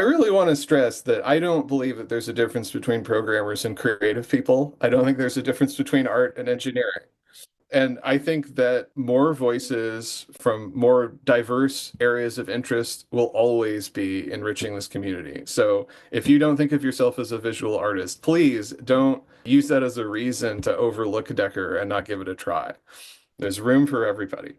really want to stress that I don't believe that there's a difference between programmers and creative people. I don't think there's a difference between art and engineering. And I think that more voices from more diverse areas of interest will always be enriching this community. So if you don't think of yourself as a visual artist, please don't use that as a reason to overlook Decker and not give it a try. There's room for everybody.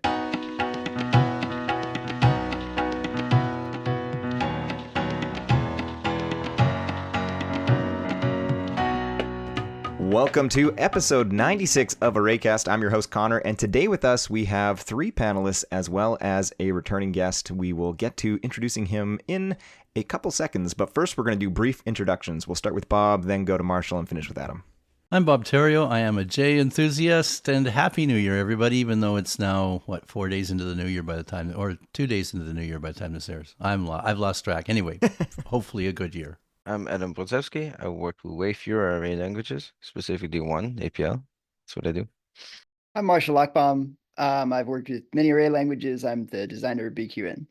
Welcome to episode 96 of Arraycast. I'm your host, Connor, and today with us we have three panelists as well as a returning guest. We will get to introducing him in a couple seconds, but first we're going to do brief introductions. We'll start with Bob, then go to Marshall, and finish with Adam. I'm Bob Terrio. I am a J enthusiast, and Happy New Year, everybody, even though it's now, 4 days into the new year by the time, or 2 days into the new year by the time this airs. I've lost track. Anyway, hopefully a good year. I'm Adam Brodzewski. I work with Wayfarer Array Languages, specifically one, APL. That's what I do. I'm Marshall Lockbaum. I've worked with many array languages. I'm the designer of BQN.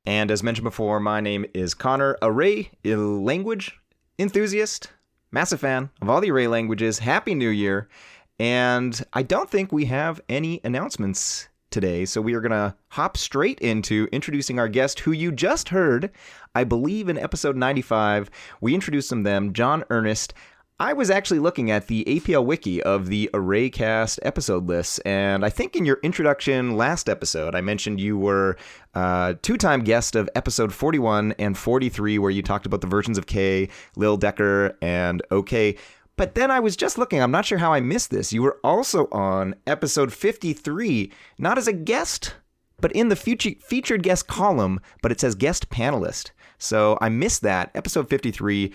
And as mentioned before, my name is Connor, array language enthusiast, massive fan of all the array languages. Happy New Year. And I don't think we have any announcements today, so we are going to hop straight into introducing our guest, who you just heard, I believe in episode 95. We introduced them, John Earnest. I was actually looking at the APL wiki of the Arraycast episode lists, and I think in your introduction last episode, I mentioned you were a two-time guest of episode 41 and 43, where you talked about the versions of K, Lil Decker, and OK. But then I was just looking, I'm not sure how I missed this. You were also on episode 53, not as a guest, but in the featured guest column, but it says guest panelist. So I missed that. Episode 53,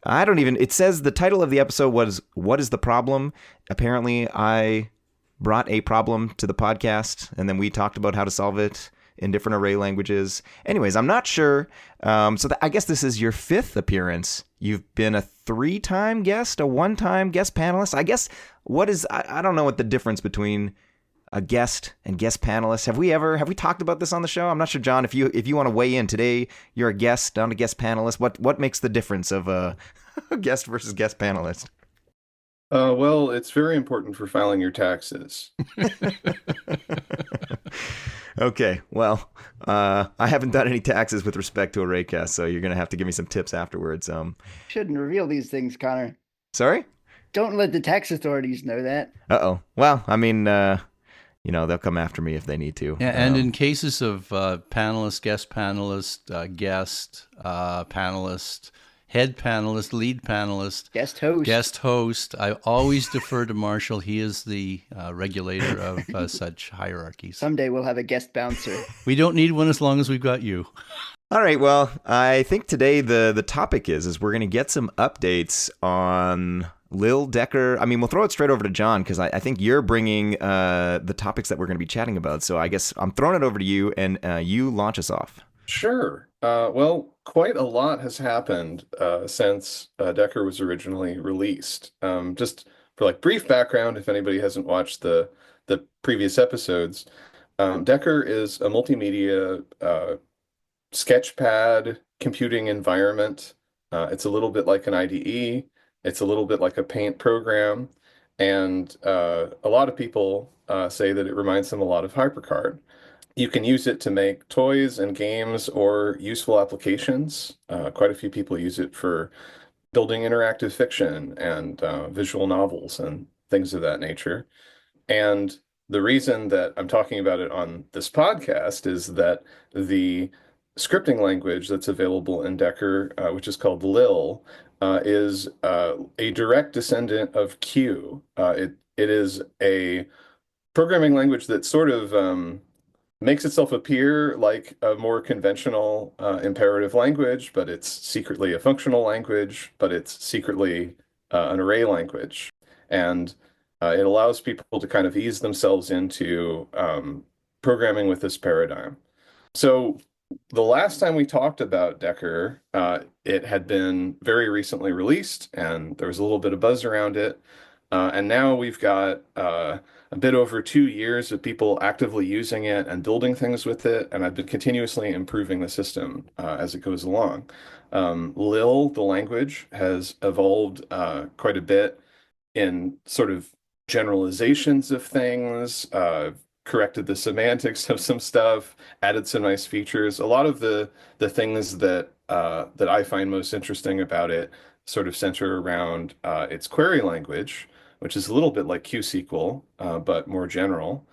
it says the title of the episode was What is the Problem? Apparently I brought a problem to the podcast, and then we talked about how to solve it in different array languages. Anyways, I'm not sure. I guess this is your fifth appearance. You've been a three-time guest, a one-time guest panelist. I guess I don't know what the difference between a guest and guest panelist. Have we talked about this on the show? I'm not sure, John, if you want to weigh in today. You're a guest, not a guest panelist. What makes the difference of a guest versus guest panelist? Well, it's very important for filing your taxes. Okay, well, I haven't done any taxes with respect to Arraycast, so you're going to have to give me some tips afterwards. Shouldn't reveal these things, Connor. Sorry? Don't let the tax authorities know that. Uh-oh. Well, I mean, they'll come after me if they need to. Yeah, and in cases of panelist, guest panelist, guest panelist, head panelist, lead panelist, guest host, I always defer to Marshall. He is the regulator of such hierarchies. Someday we'll have a guest bouncer. We don't need one as long as we've got you. All right, well, I think today the topic is we're going to get some updates on Lil Decker. I mean, we'll throw it straight over to John, because I think you're bringing the topics that we're going to be chatting about. So I guess I'm throwing it over to you, and you launch us off. Sure. Well, quite a lot has happened since Decker was originally released. Just for brief background, if anybody hasn't watched the previous episodes, Decker is a multimedia sketchpad computing environment. It's a little bit like an IDE. It's a little bit like a paint program. And a lot of people say that it reminds them a lot of HyperCard. You can use it to make toys and games or useful applications. Quite a few people use it for building interactive fiction and visual novels and things of that nature. And the reason that I'm talking about it on this podcast is that the scripting language that's available in Decker, which is called Lil, is a direct descendant of Q. It is a programming language that sort of makes itself appear like a more conventional imperative language, but it's secretly a functional language, but it's secretly an array language. And it allows people to kind of ease themselves into programming with this paradigm. So the last time we talked about Decker, it had been very recently released, and there was a little bit of buzz around it. And now we've got a bit over 2 years of people actively using it and building things with it, and I've been continuously improving the system as it goes along. Lil, the language, has evolved quite a bit in sort of generalizations of things, corrected the semantics of some stuff, added some nice features. A lot of the things that I find most interesting about it sort of center around its query language, which is a little bit like QSQL, but more general.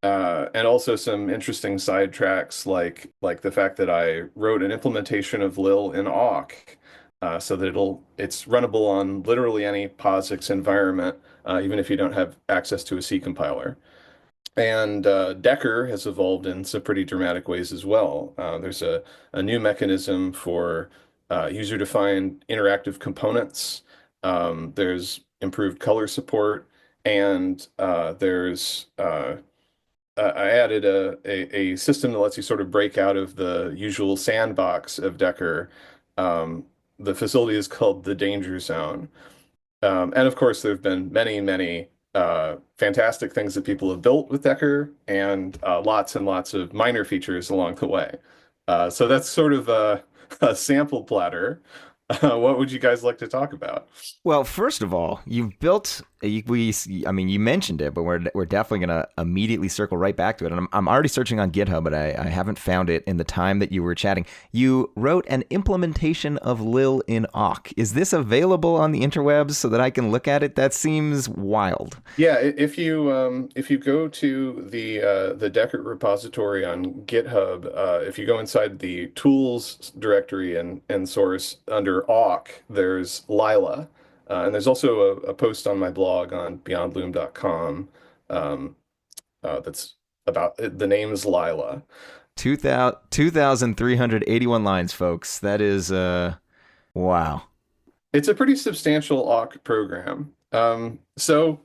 And also some interesting side tracks like the fact that I wrote an implementation of Lil in awk, so that it's runnable on literally any POSIX environment, even if you don't have access to a C compiler. And Decker has evolved in some pretty dramatic ways as well. There's a new mechanism for user-defined interactive components. There's improved color support, and there's I added a system that lets you sort of break out of the usual sandbox of Decker. Um, the facility is called the Danger Zone. And of course, there have been many fantastic things that people have built with Decker, and lots and lots of minor features along the way. So that's sort of a sample platter. What would you guys like to talk about? Well, first of all, you've built. I mean, you mentioned it, but we're definitely gonna immediately circle right back to it. And I'm already searching on GitHub, but I haven't found it in the time that you were chatting. You wrote an implementation of Lil in awk. Is this available on the interwebs so that I can look at it? That seems wild. Yeah, if you go to the Decker repository on GitHub, if you go inside the tools directory and source under awk, there's Lila. And there's also a post on my blog on beyondloom.com, um, that's about the name's Lila. 2,381 lines, folks. That is wow. It's a pretty substantial awk program. So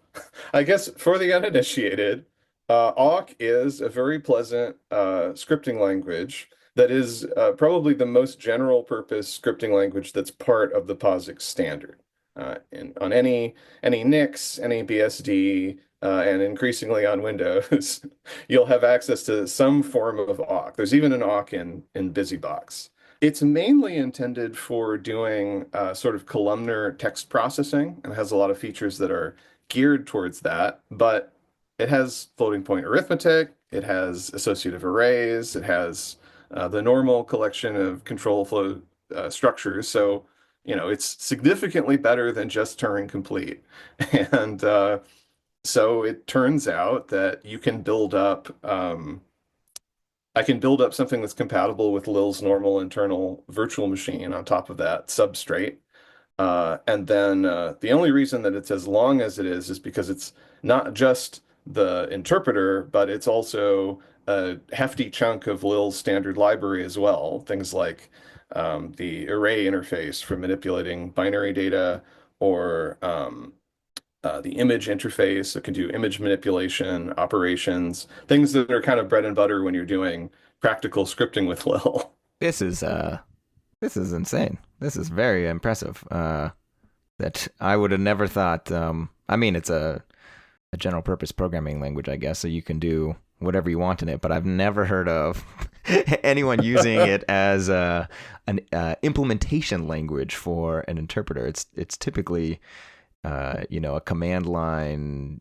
I guess for the uninitiated, awk is a very pleasant scripting language that is probably the most general purpose scripting language that's part of the POSIX standard. On any Nix, any BSD, and increasingly on Windows, you'll have access to some form of awk. There's even an awk in BusyBox. It's mainly intended for doing sort of columnar text processing and has a lot of features that are geared towards that, but it has floating point arithmetic, it has associative arrays, it has the normal collection of control flow structures. So, it's significantly better than just Turing complete. And so it turns out that you can build up I can build up something that's compatible with Lil's normal internal virtual machine on top of that substrate. And then the only reason that it's as long as it is because it's not just the interpreter, but it's also a hefty chunk of Lil's standard library as well. Things like the array interface for manipulating binary data, or the image interface that can do image manipulation, operations, things that are kind of bread and butter when you're doing practical scripting with Lil. This is insane. This is very impressive. That I would have never thought. I mean, it's a general purpose programming language, I guess, so you can do whatever you want in it. But I've never heard of anyone using it as an implementation language for an interpreter. It's typically a command line.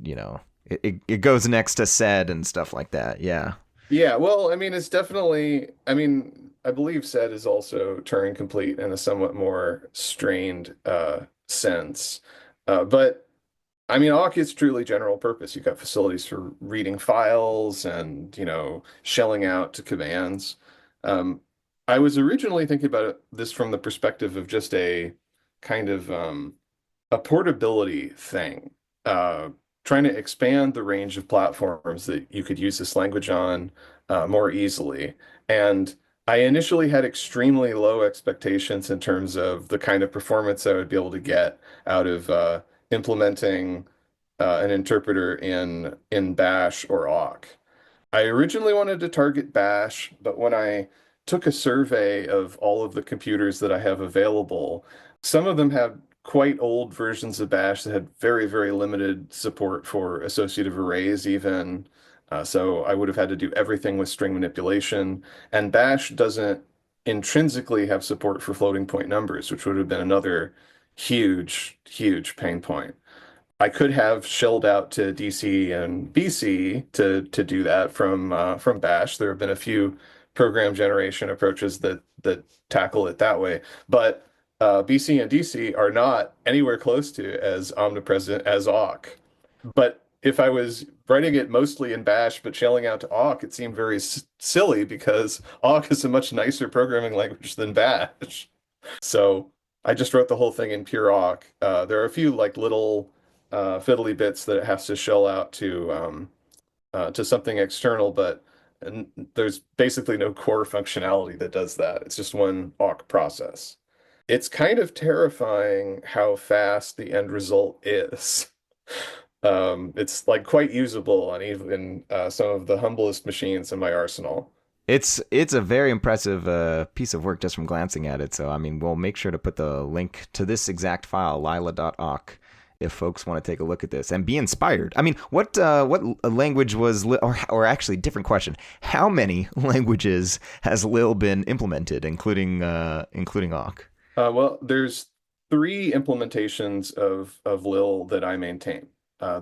It goes next to sed and stuff like that. Yeah. Yeah, well, I mean, it's definitely, I believe sed is also Turing complete in a somewhat more strained sense. But I mean, awk is truly general purpose. You've got facilities for reading files and, shelling out to commands. I was originally thinking about this from the perspective of just a kind of a portability thing, trying to expand the range of platforms that you could use this language on more easily. And I initially had extremely low expectations in terms of the kind of performance I would be able to get out of implementing an interpreter in Bash or awk. I originally wanted to target Bash, but when I took a survey of all of the computers that I have available, some of them had quite old versions of Bash that had very, very limited support for associative arrays even. So I would have had to do everything with string manipulation. And Bash doesn't intrinsically have support for floating point numbers, which would have been another huge pain point. I could have shelled out to DC and BC to do that from Bash. There have been a few program generation approaches that tackle it that way, but BC and DC are not anywhere close to as omnipresent as awk. But if I was writing it mostly in Bash but shelling out to awk, it seemed very silly because awk is a much nicer programming language than Bash. So I just wrote the whole thing in pure awk. There are a few like little fiddly bits that it has to shell out to something external, but there's basically no core functionality that does that. It's just one awk process. It's kind of terrifying how fast the end result is. It's like quite usable on even some of the humblest machines in my arsenal. It's a very impressive piece of work just from glancing at it. So I mean, we'll make sure to put the link to this exact file, lila.awk, if folks want to take a look at this and be inspired. I mean, what language was or actually different question. How many languages has Lil been implemented, including awk? Well, there's three implementations of Lil that I maintain.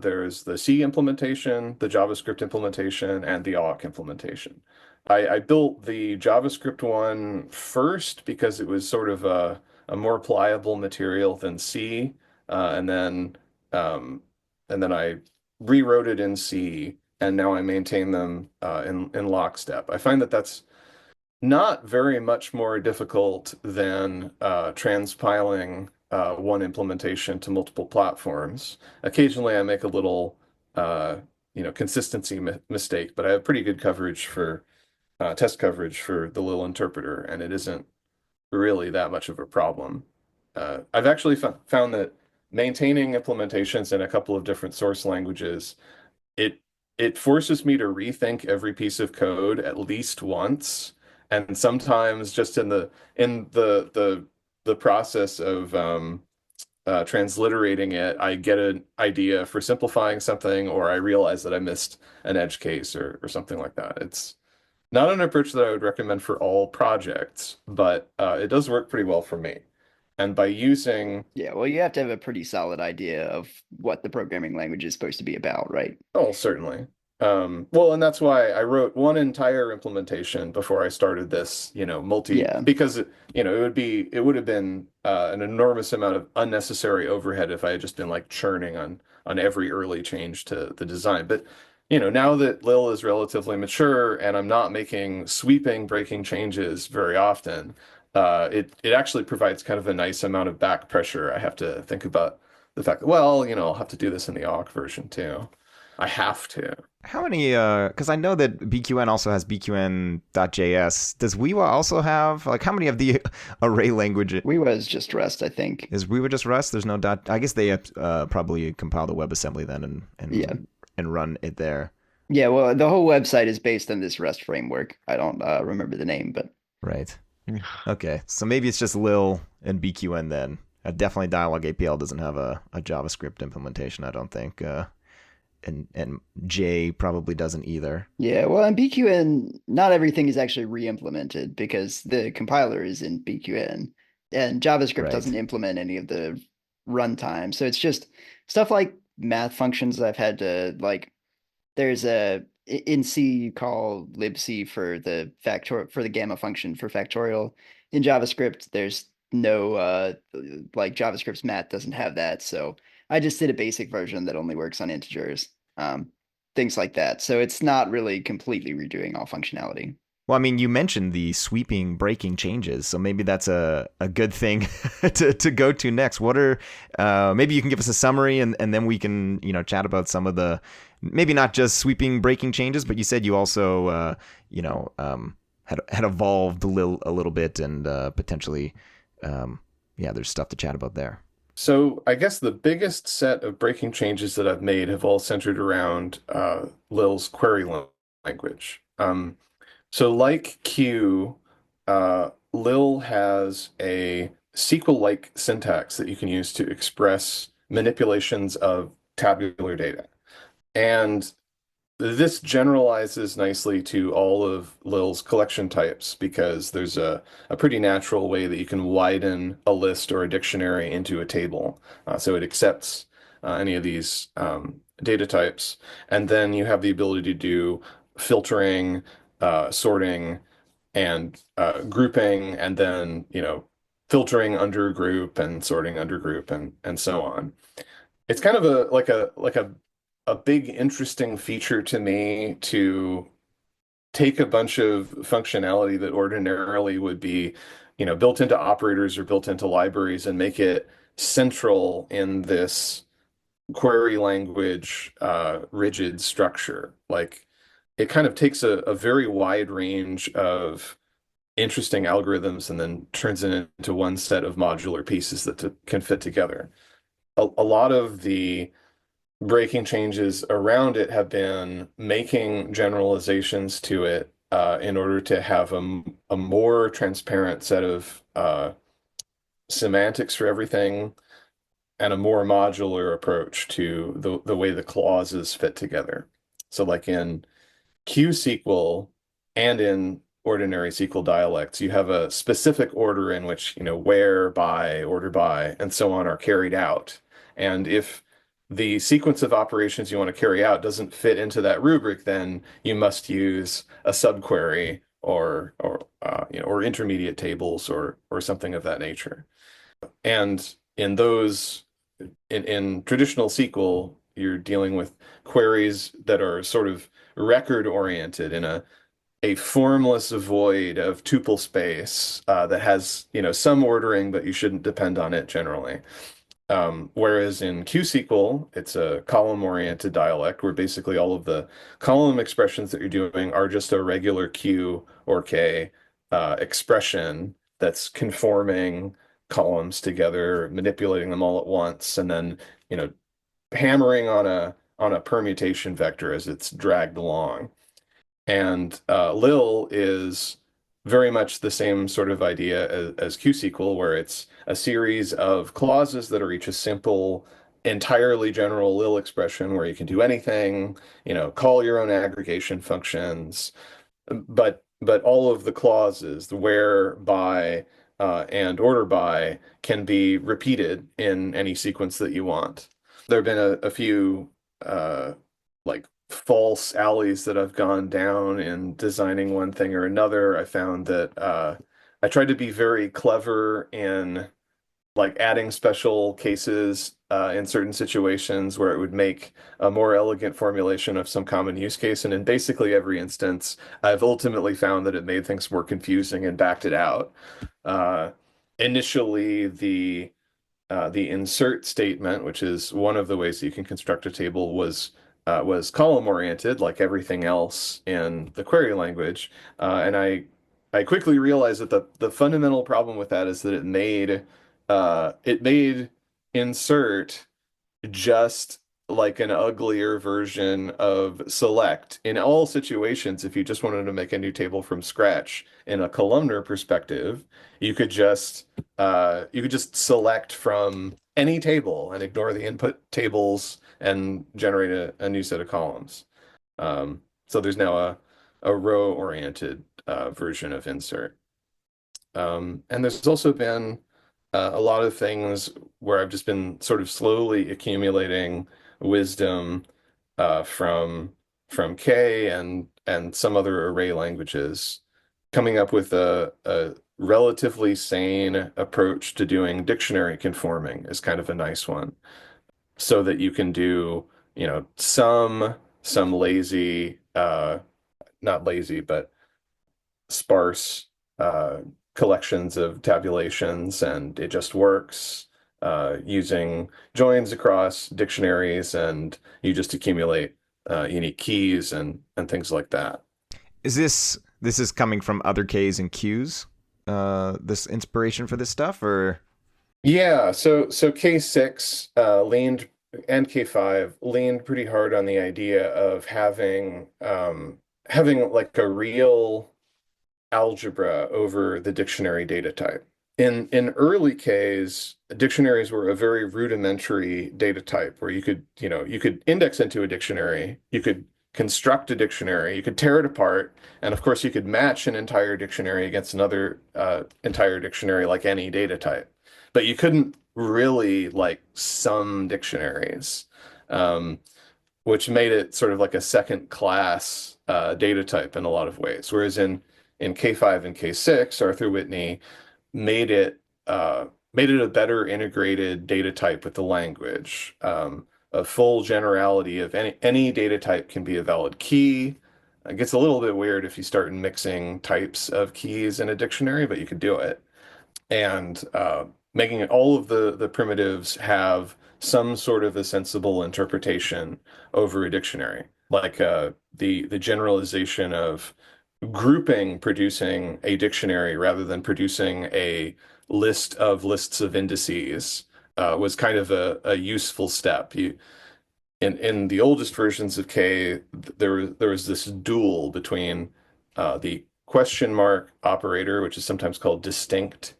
There's the C implementation, the JavaScript implementation, and the awk implementation. I built the JavaScript one first because it was sort of a more pliable material than C, and then I rewrote it in C, and now I maintain them in lockstep. I find that that's not very much more difficult than transpiling one implementation to multiple platforms. Occasionally, I make a little, consistency mistake, but I have pretty good coverage for test coverage for the Lil interpreter, and it isn't really that much of a problem. I've actually found that maintaining implementations in a couple of different source languages, it it forces me to rethink every piece of code at least once, and sometimes just in the process of transliterating it, I get an idea for simplifying something, or I realize that I missed an edge case or something like that. It's not an approach that I would recommend for all projects, but it does work pretty well for me. And by using, Yeah, well, you have to have a pretty solid idea of what the programming language is supposed to be about, right? oh, certainly. Well, and that's why I wrote one entire implementation before I started this, Yeah. because it would have been an enormous amount of unnecessary overhead if I had just been like churning on every early change to the design. But now that Lil is relatively mature and I'm not making sweeping breaking changes very often, it actually provides kind of a nice amount of back pressure. I have to think about the fact that, well, I'll have to do this in the awk version too. I have to. How many? Because I know that BQN also has BQN.js. Does Weawa also have how many of the array language We was just Rust, I think. is Weawa just Rust? There's no dot. I guess they probably compile the WebAssembly then and Yeah. and run it there. Yeah, well, the whole website is based on this Rust framework. I don't remember the name, but Right. Okay. So maybe it's just Lil and BQN then. Definitely Dialog APL doesn't have a JavaScript implementation, I don't think. And J probably doesn't either. yeah, well, in BQN, not everything is actually re-implemented because the compiler is in BQN, and JavaScript Right. doesn't implement any of the runtime. So it's just stuff like math functions I've had to there's in C you call libc for the gamma function for factorial. In JavaScript, there's no JavaScript's math doesn't have that. So I just did a basic version that only works on integers. Things like that. So it's not really completely redoing all functionality. Well, I mean, you mentioned the sweeping breaking changes, so maybe that's a good thing to go to next. What are maybe you can give us a summary and then we can chat about some of the maybe not just sweeping breaking changes, but you said you also had evolved a little bit and potentially there's stuff to chat about there. So I guess the biggest set of breaking changes that I've made have all centered around Lil's query language. So like Q, Lil has a SQL-like syntax that you can use to express manipulations of tabular data. And this generalizes nicely to all of Lil's collection types because there's a pretty natural way that you can widen a list or a dictionary into a table. So it accepts any of these data types. And then you have the ability to do filtering, sorting, and grouping, and then, filtering under group and sorting under group and so on. It's kind of a big interesting feature to me to take a bunch of functionality that ordinarily would be, built into operators or built into libraries and make it central in this query language rigid structure. Like it kind of takes a very wide range of interesting algorithms and then turns it into one set of modular pieces that can fit together. A lot of the breaking changes around it have been making generalizations to it in order to have a more transparent set of semantics for everything and a more modular approach to the way the clauses fit together. So like in QSQL and in ordinary SQL dialects, you have a specific order in which, where, by, order by, and so on are carried out. And if the sequence of operations you want to carry out doesn't fit into that rubric, then you must use a subquery or intermediate tables or something of that nature. And in traditional SQL, you're dealing with queries that are sort of record oriented in a formless void of tuple space that has, some ordering, but you shouldn't depend on it generally. Whereas in QSQL, it's a column-oriented dialect where basically all of the column expressions that you're doing are just a regular Q or K expression that's conforming columns together, manipulating them all at once, and then, hammering on a permutation vector as it's dragged along. And Lil is very much the same sort of idea as QSQL, where it's a series of clauses that are each a simple, entirely general Lil expression where you can do anything, call your own aggregation functions, but all of the clauses, the where, by, and order by, can be repeated in any sequence that you want. There have been a few like false alleys that I've gone down in designing one thing or another. I found that I tried to be very clever in like adding special cases in certain situations where it would make a more elegant formulation of some common use case. And in basically every instance, I've ultimately found that it made things more confusing and backed it out. Initially, the insert statement, which is one of the ways that you can construct a table, was column oriented, like everything else in the query language. And I quickly realized that the fundamental problem with that is that it made insert just like an uglier version of select. In all situations, if you just wanted to make a new table from scratch in a columnar perspective, you could just select from any table and ignore the input tables and generate a new set of columns. So there's now a row-oriented version of insert. And there's also been a lot of things where I've just been sort of slowly accumulating wisdom from K and some other array languages, coming up with a relatively sane approach to doing dictionary conforming is kind of a nice one, so that you can do, some lazy, not lazy, but sparse collections of tabulations, and it just works using joins across dictionaries, and you just accumulate unique keys and things like that. This is coming from other Ks and Qs? This inspiration for this stuff, or? Yeah, so K6 leaned and K5 leaned pretty hard on the idea of having like a real algebra over the dictionary data type. In early Ks, dictionaries were a very rudimentary data type where you could index into a dictionary, you could construct a dictionary, you could tear it apart, and of course you could match an entire dictionary against another entire dictionary like any data type. But you couldn't really like sum dictionaries, um, which made it sort of like a second class data type in a lot of ways. Whereas in K5 and K6, Arthur Whitney made it made it a better integrated data type with the language. A full generality of any data type can be a valid key. It gets a little bit weird if you start mixing types of keys in a dictionary, but you could do it. And making it all of the primitives have some sort of a sensible interpretation over a dictionary, like the generalization of grouping producing a dictionary rather than producing a list of lists of indices was kind of a useful step. In the oldest versions of K, there was this duel between the question mark operator, which is sometimes called distinct,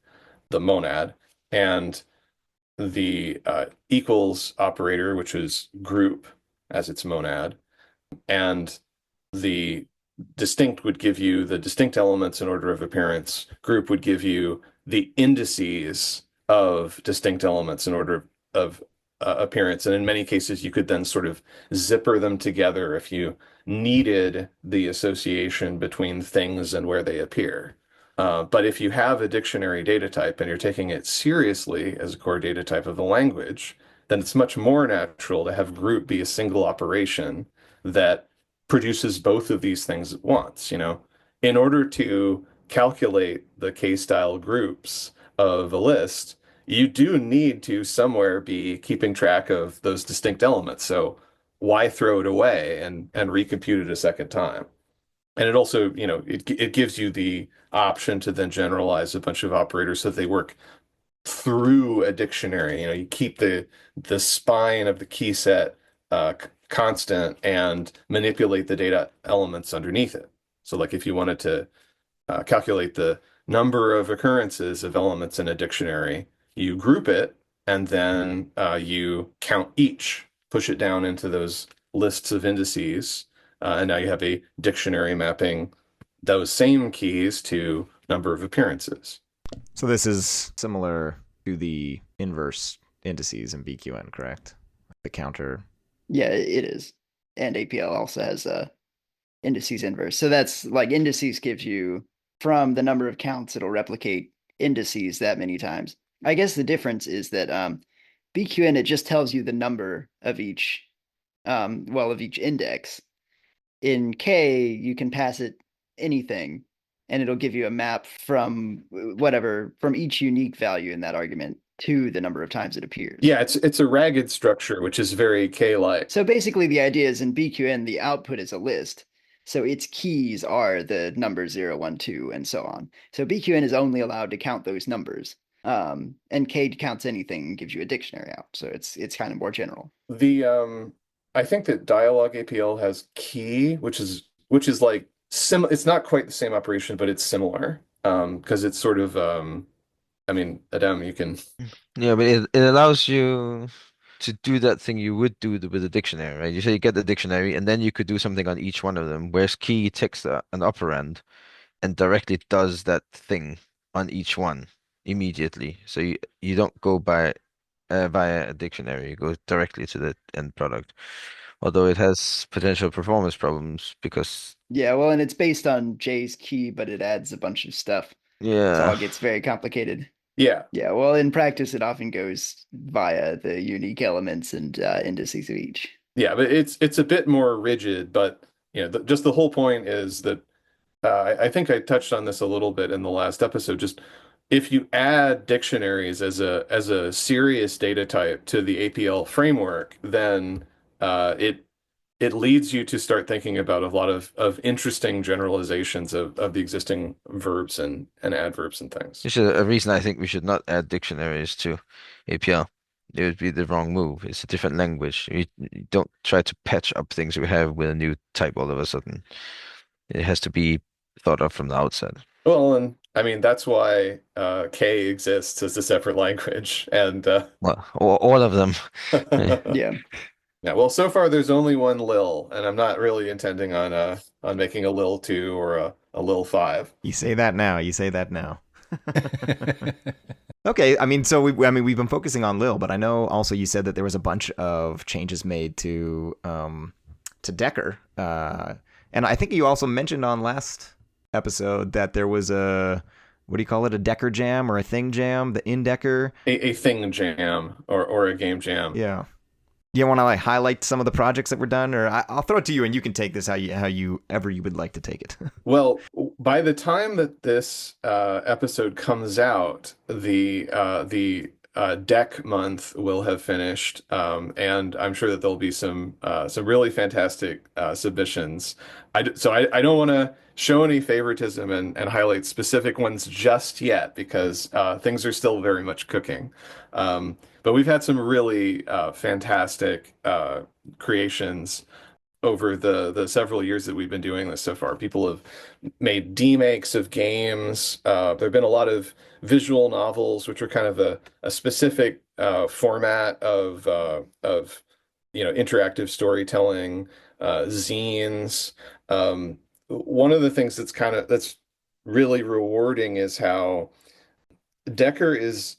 the monad, and the equals operator, which is group as its monad, and the distinct would give you the distinct elements in order of appearance. Group would give you the indices of distinct elements in order of appearance. And in many cases, you could then sort of zipper them together if you needed the association between things and where they appear. But if you have a dictionary data type and you're taking it seriously as a core data type of the language, then it's much more natural to have group be a single operation that produces both of these things at once. In order to calculate the K-style groups of a list, you do need to somewhere be keeping track of those distinct elements. So why throw it away and recompute it a second time? And it also, it gives you the option to then generalize a bunch of operators so that they work through a dictionary. You keep the spine of the key set constant and manipulate the data elements underneath it. So like if you wanted to calculate the number of occurrences of elements in a dictionary, you group it and then you count each, push it down into those lists of indices, and now you have a dictionary mapping those same keys to number of appearances. So this is similar to the inverse indices in BQN, correct? The counter. Yeah, it is. And APL also has indices inverse. So that's like indices gives you from the number of counts, it'll replicate indices that many times. I guess the difference is that BQN, it just tells you the number of each, of each index. In K, you can pass it anything, and it'll give you a map from from each unique value in that argument to the number of times it appears. Yeah, it's a ragged structure, which is very K-like. So basically the idea is in BQN, the output is a list. So its keys are the number 0, 1, 2, and so on. So BQN is only allowed to count those numbers. And K counts anything and gives you a dictionary out. So it's kind of more general. I think that Dialog APL has key, which is like it's not quite the same operation, but it's similar. Because it's sort of Adam, you can. Yeah, but it allows you to do that thing you would do with a dictionary, right? You say you get the dictionary, and then you could do something on each one of them, whereas key takes an operand and directly does that thing on each one immediately. So you don't go via a dictionary, you go directly to the end product. Although it has potential performance problems because Yeah, well, and it's based on J's key, but it adds a bunch of stuff. So yeah, it gets very complicated. Yeah. Yeah, well, in practice, it often goes via the unique elements and indices of each. Yeah, but it's a bit more rigid, but just the whole point is that I think I touched on this a little bit in the last episode. Just if you add dictionaries as a serious data type to the APL framework, then it leads you to start thinking about a lot of interesting generalizations of the existing verbs and adverbs and things. which is a reason I think we should not add dictionaries to APL. It would be the wrong move. It's a different language. You don't try to patch up things we have with a new type all of a sudden. It has to be thought of from the outset. Well, and I mean that's why K exists as a separate language, and Well, all of them. Yeah. Yeah, well, so far there's only one Lil, and I'm not really intending on making a Lil 2 or a Lil 5. You say that now. You say that now. Okay, I mean, so we've been focusing on Lil, but I know also you said that there was a bunch of changes made to Decker, and I think you also mentioned on last episode that there was a what do you call it, a Decker jam or a thing jam, the in Decker. A thing jam or a game jam. Yeah. Do you want to like highlight some of the projects that were done, or I'll throw it to you and you can take this how you ever you would like to take it. Well, by the time that this episode comes out, the deck month will have finished, and I'm sure that there'll be some really fantastic submissions. So I don't want to show any favoritism and highlight specific ones just yet because things are still very much cooking. But we've had some really fantastic creations over the several years that we've been doing this so far. People have made demakes of games. There have been a lot of visual novels, which are kind of a specific format of interactive storytelling, zines. One of the things that's really rewarding is how Decker is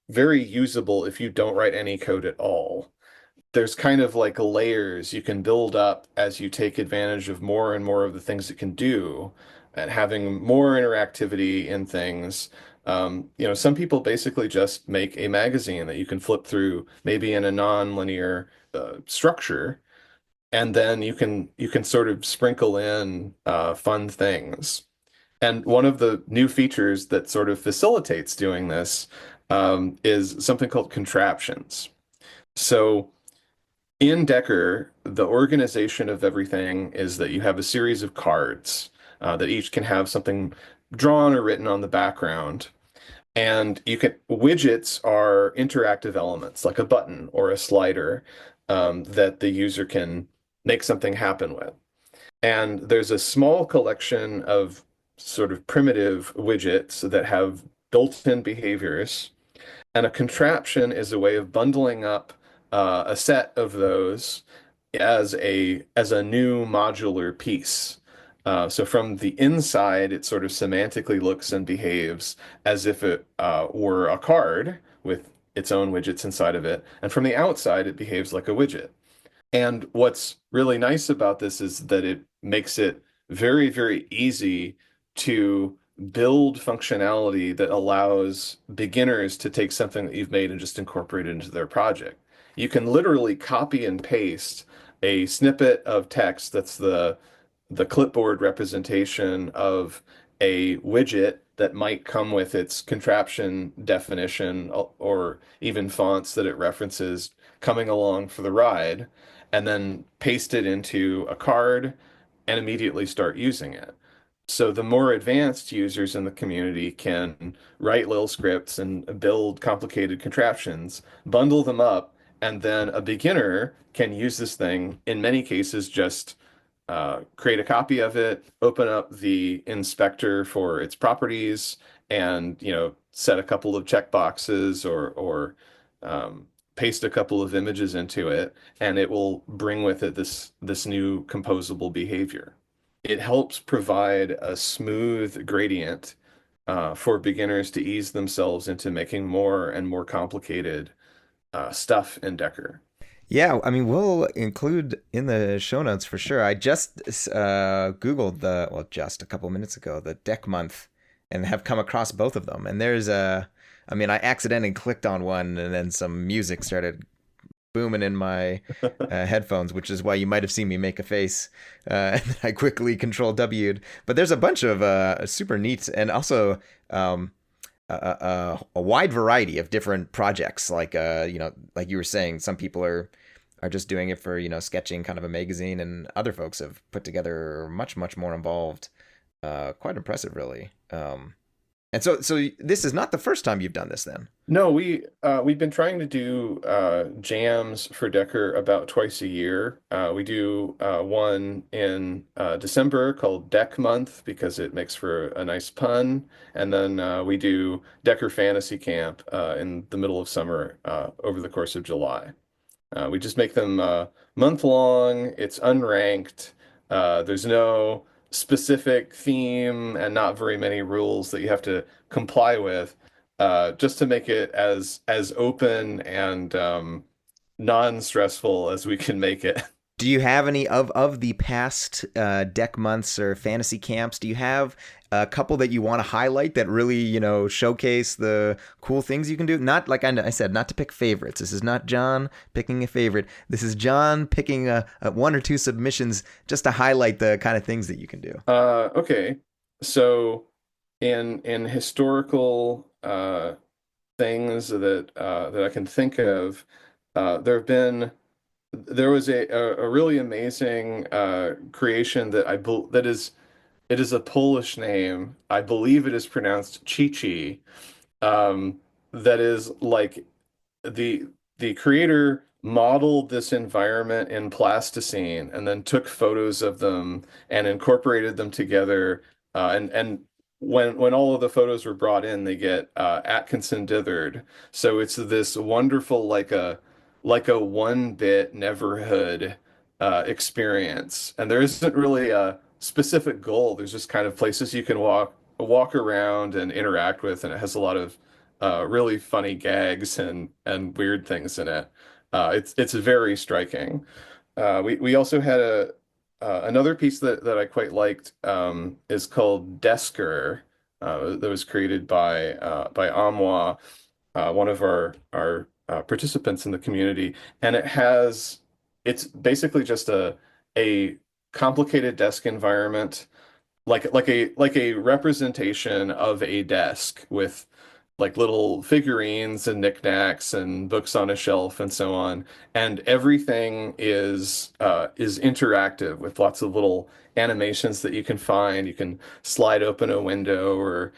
very usable if you don't write any code at all. There's kind of like layers you can build up as you take advantage of more and more of the things it can do and having more interactivity in things. Some people basically just make a magazine that you can flip through, maybe in a non-linear structure, and then you can sort of sprinkle in fun things. And one of the new features that sort of facilitates doing this is something called contraptions. So in Decker, the organization of everything is that you have a series of cards that each can have something drawn or written on the background. And widgets are interactive elements like a button or a slider that the user can make something happen with. And there's a small collection of sort of primitive widgets that have built-in behaviors, and a contraption is a way of bundling up a set of those as a new modular piece. So from the inside, it sort of semantically looks and behaves as if it were a card with its own widgets inside of it. And from the outside, it behaves like a widget. And what's really nice about this is that it makes it very, very easy to build functionality that allows beginners to take something that you've made and just incorporate it into their project. You can literally copy and paste a snippet of text that's the clipboard representation of a widget that might come with its contraption definition or even fonts that it references coming along for the ride, and then paste it into a card and immediately start using it. So the more advanced users in the community can write little scripts and build complicated contraptions, bundle them up, and then a beginner can use this thing, in many cases, just create a copy of it, open up the inspector for its properties, and set a couple of checkboxes or paste a couple of images into it, and it will bring with it this new composable behavior. It helps provide a smooth gradient for beginners to ease themselves into making more and more complicated stuff in Decker. Yeah, I mean, we'll include in the show notes for sure. I just Googled just a couple minutes ago, the Deck Month, and have come across both of them. And I mean, I accidentally clicked on one, and then some music started booming in my headphones, which is why you might have seen me make a face. And then I quickly Control W'd. But there's a bunch of super neat and also a wide variety of different projects. Like like you were saying, some people are just doing it for sketching, kind of a magazine, and other folks have put together much more involved. Quite impressive, really. And so this is not the first time you've done this, then. No, we've been trying to do jams for Decker about twice a year. We do one in December called Deck Month because it makes for a nice pun, and then we do Decker Fantasy Camp in the middle of summer over the course of July. We just make them month long. It's unranked. There's no specific theme and not very many rules that you have to comply with. Just to make it as open and non-stressful as we can make it. Do you have any of the past deck months or fantasy camps? Do you have a couple that you want to highlight that really, showcase the cool things you can do? Not like I said, not to pick favorites. This is not John picking a favorite. This is John picking a one or two submissions just to highlight the kind of things that you can do. Okay. So in historical things that I can think of, there was a really amazing creation that it is a Polish name. I believe it is pronounced Chi-Chi. That is like the the creator modeled this environment in plasticine and then took photos of them and incorporated them together. And when all of the photos were brought in, they get Atkinson dithered. So it's this wonderful like a one bit Neverhood experience. And there isn't really a specific goal. There's just kind of places you can walk around and interact with, and it has a lot of really funny gags and weird things in it. It's very striking. We also had a another piece that I quite liked is called Desker, that was created by Amwa, one of our participants in the community, and it's basically just a complicated desk environment like a representation of a desk with like little figurines and knickknacks and books on a shelf and so on. And everything is interactive with lots of little animations that you can find. You can slide open a window or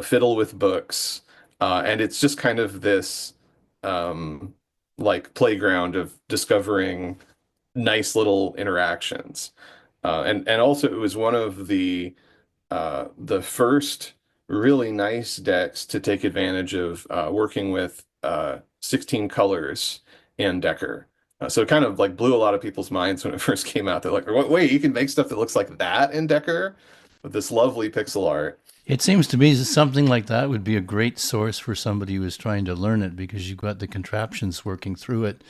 fiddle with books. And it's just kind of this um like playground of discovering nice little interactions. And also it was one of the first really nice decks to take advantage of working with 16 colors in Decker. So it kind of like blew a lot of people's minds when it first came out. They're like, wait, you can make stuff that looks like that in Decker with this lovely pixel art. It seems to me that something like that would be a great source for somebody who is trying to learn it because you've got the contraptions working through it.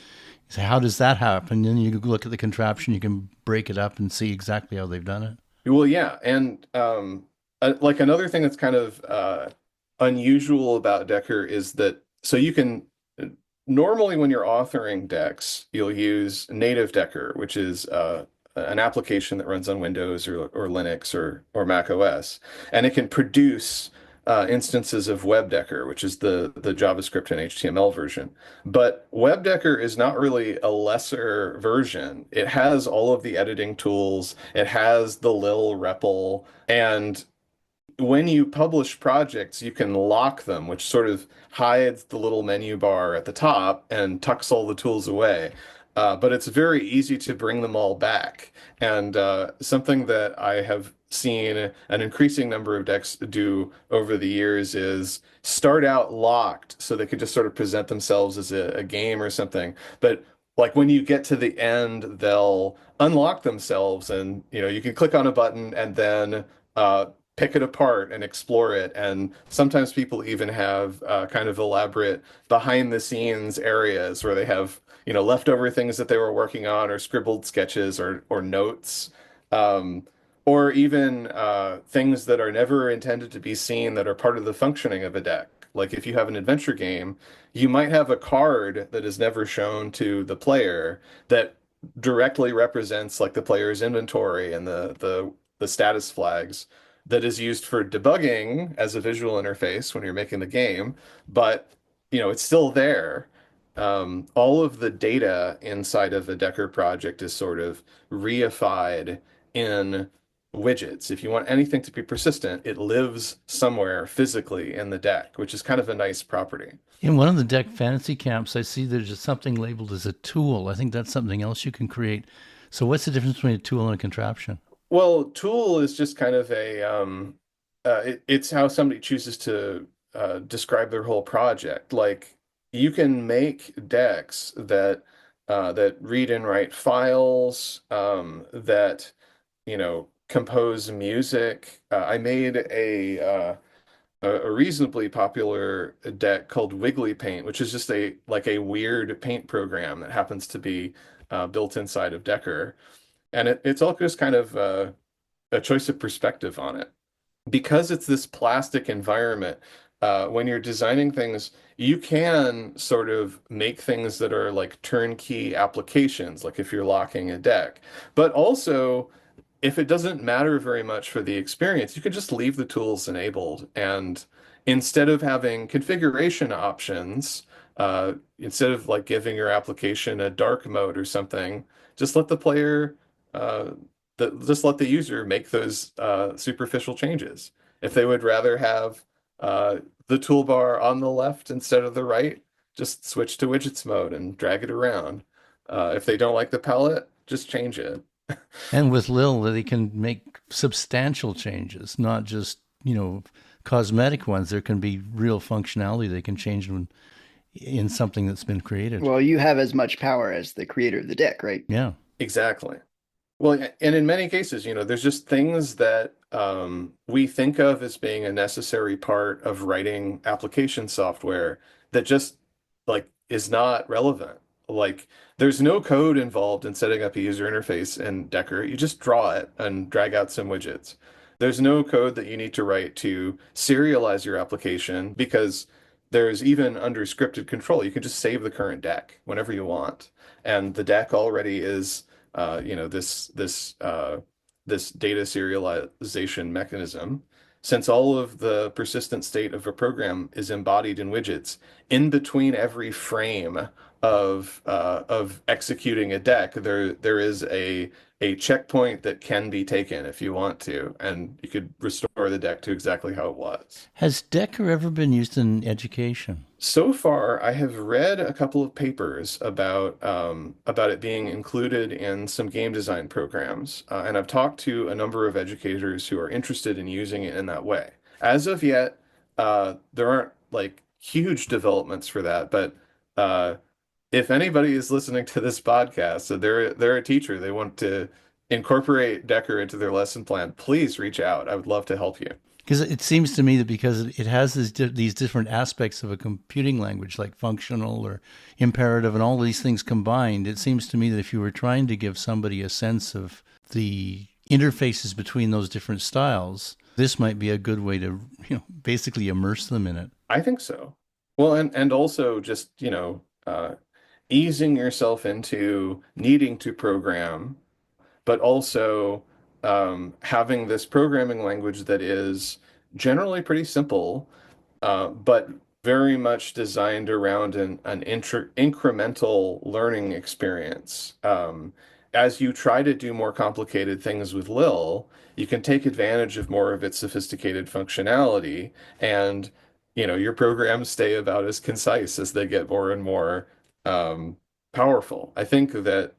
You say, how does that happen? Then you look at the contraption, you can break it up and see exactly how they've done it. Well, yeah, and like another thing that's kind of unusual about Decker is that so you can normally when you're authoring decks, you'll use native Decker, which is an application that runs on Windows or Linux or Mac OS, and it can produce instances of WebDecker, which is the JavaScript and HTML version. But WebDecker is not really a lesser version. It has all of the editing tools. It has the lil REPL, and when you publish projects, you can lock them, which sort of hides the little menu bar at the top and tucks all the tools away. But it's very easy to bring them all back. And something that I have seen an increasing number of decks do over the years is start out locked so they could just sort of present themselves as a game or something. But like when you get to the end, they'll unlock themselves and you can click on a button and then pick it apart and explore it. And sometimes people even have kind of elaborate behind the scenes areas where they have, leftover things that they were working on or scribbled sketches or notes. Um, or even things that are never intended to be seen that are part of the functioning of a deck. Like if you have an adventure game, you might have a card that is never shown to the player that directly represents like the player's inventory and the status flags that is used for debugging as a visual interface when you're making the game, but it's still there. All of the data inside of a Decker project is sort of reified in widgets. If you want anything to be persistent, it lives somewhere physically in the deck, which is kind of a nice property. In one of the deck fantasy camps, I see there's just something labeled as a tool. I think that's something else you can create. So what's the difference between a tool and a contraption? Well, tool is just kind of it's how somebody chooses to describe their whole project. Like you can make decks that that read and write files, that compose music. I made a reasonably popular deck called Wiggly Paint, which is just a weird paint program that happens to be built inside of Decker, and it's all just kind of a choice of perspective on it because it's this plastic environment. When you're designing things, you can sort of make things that are like turnkey applications, like if you're locking a deck, but also if it doesn't matter very much for the experience, you can just leave the tools enabled. And instead of having configuration options, instead of like giving your application a dark mode or something, just let the player, uh, just let the user make those superficial changes. If they would rather have the toolbar on the left instead of the right, just switch to widgets mode and drag it around. If they don't like the palette, just change it. And with Lil, they can make substantial changes, not just, cosmetic ones. There can be real functionality they can change in something that's been created. Well, you have as much power as the creator of the deck, right? Yeah. Exactly. Well, and in many cases, there's just things that we think of as being a necessary part of writing application software that just like is not relevant. Like there's no code involved in setting up a user interface in Decker. You just draw it and drag out some widgets. There's no code that you need to write to serialize your application because there's even under scripted control. You can just save the current deck whenever you want. And the deck already is this data serialization mechanism. Since all of the persistent state of a program is embodied in widgets, in between every frame of executing a deck, there is a checkpoint that can be taken if you want to, and you could restore the deck to exactly how it was. Has Decker ever been used in education? So far, I have read a couple of papers about it being included in some game design programs, and I've talked to a number of educators who are interested in using it in that way. As of yet, there aren't like huge developments for that, but if anybody is listening to this podcast, so they're a teacher, they want to incorporate Decker into their lesson plan, please reach out. I would love to help you. Because it seems to me that because it has these different aspects of a computing language, like functional or imperative, and all these things combined, it seems to me that if you were trying to give somebody a sense of the interfaces between those different styles, this might be a good way to, basically immerse them in it. I think so. Well, and also just, easing yourself into needing to program, but also having this programming language that is generally pretty simple, but very much designed around an incremental learning experience. As you try to do more complicated things with Lil, you can take advantage of more of its sophisticated functionality, and your programs stay about as concise as they get more and more powerful. I think that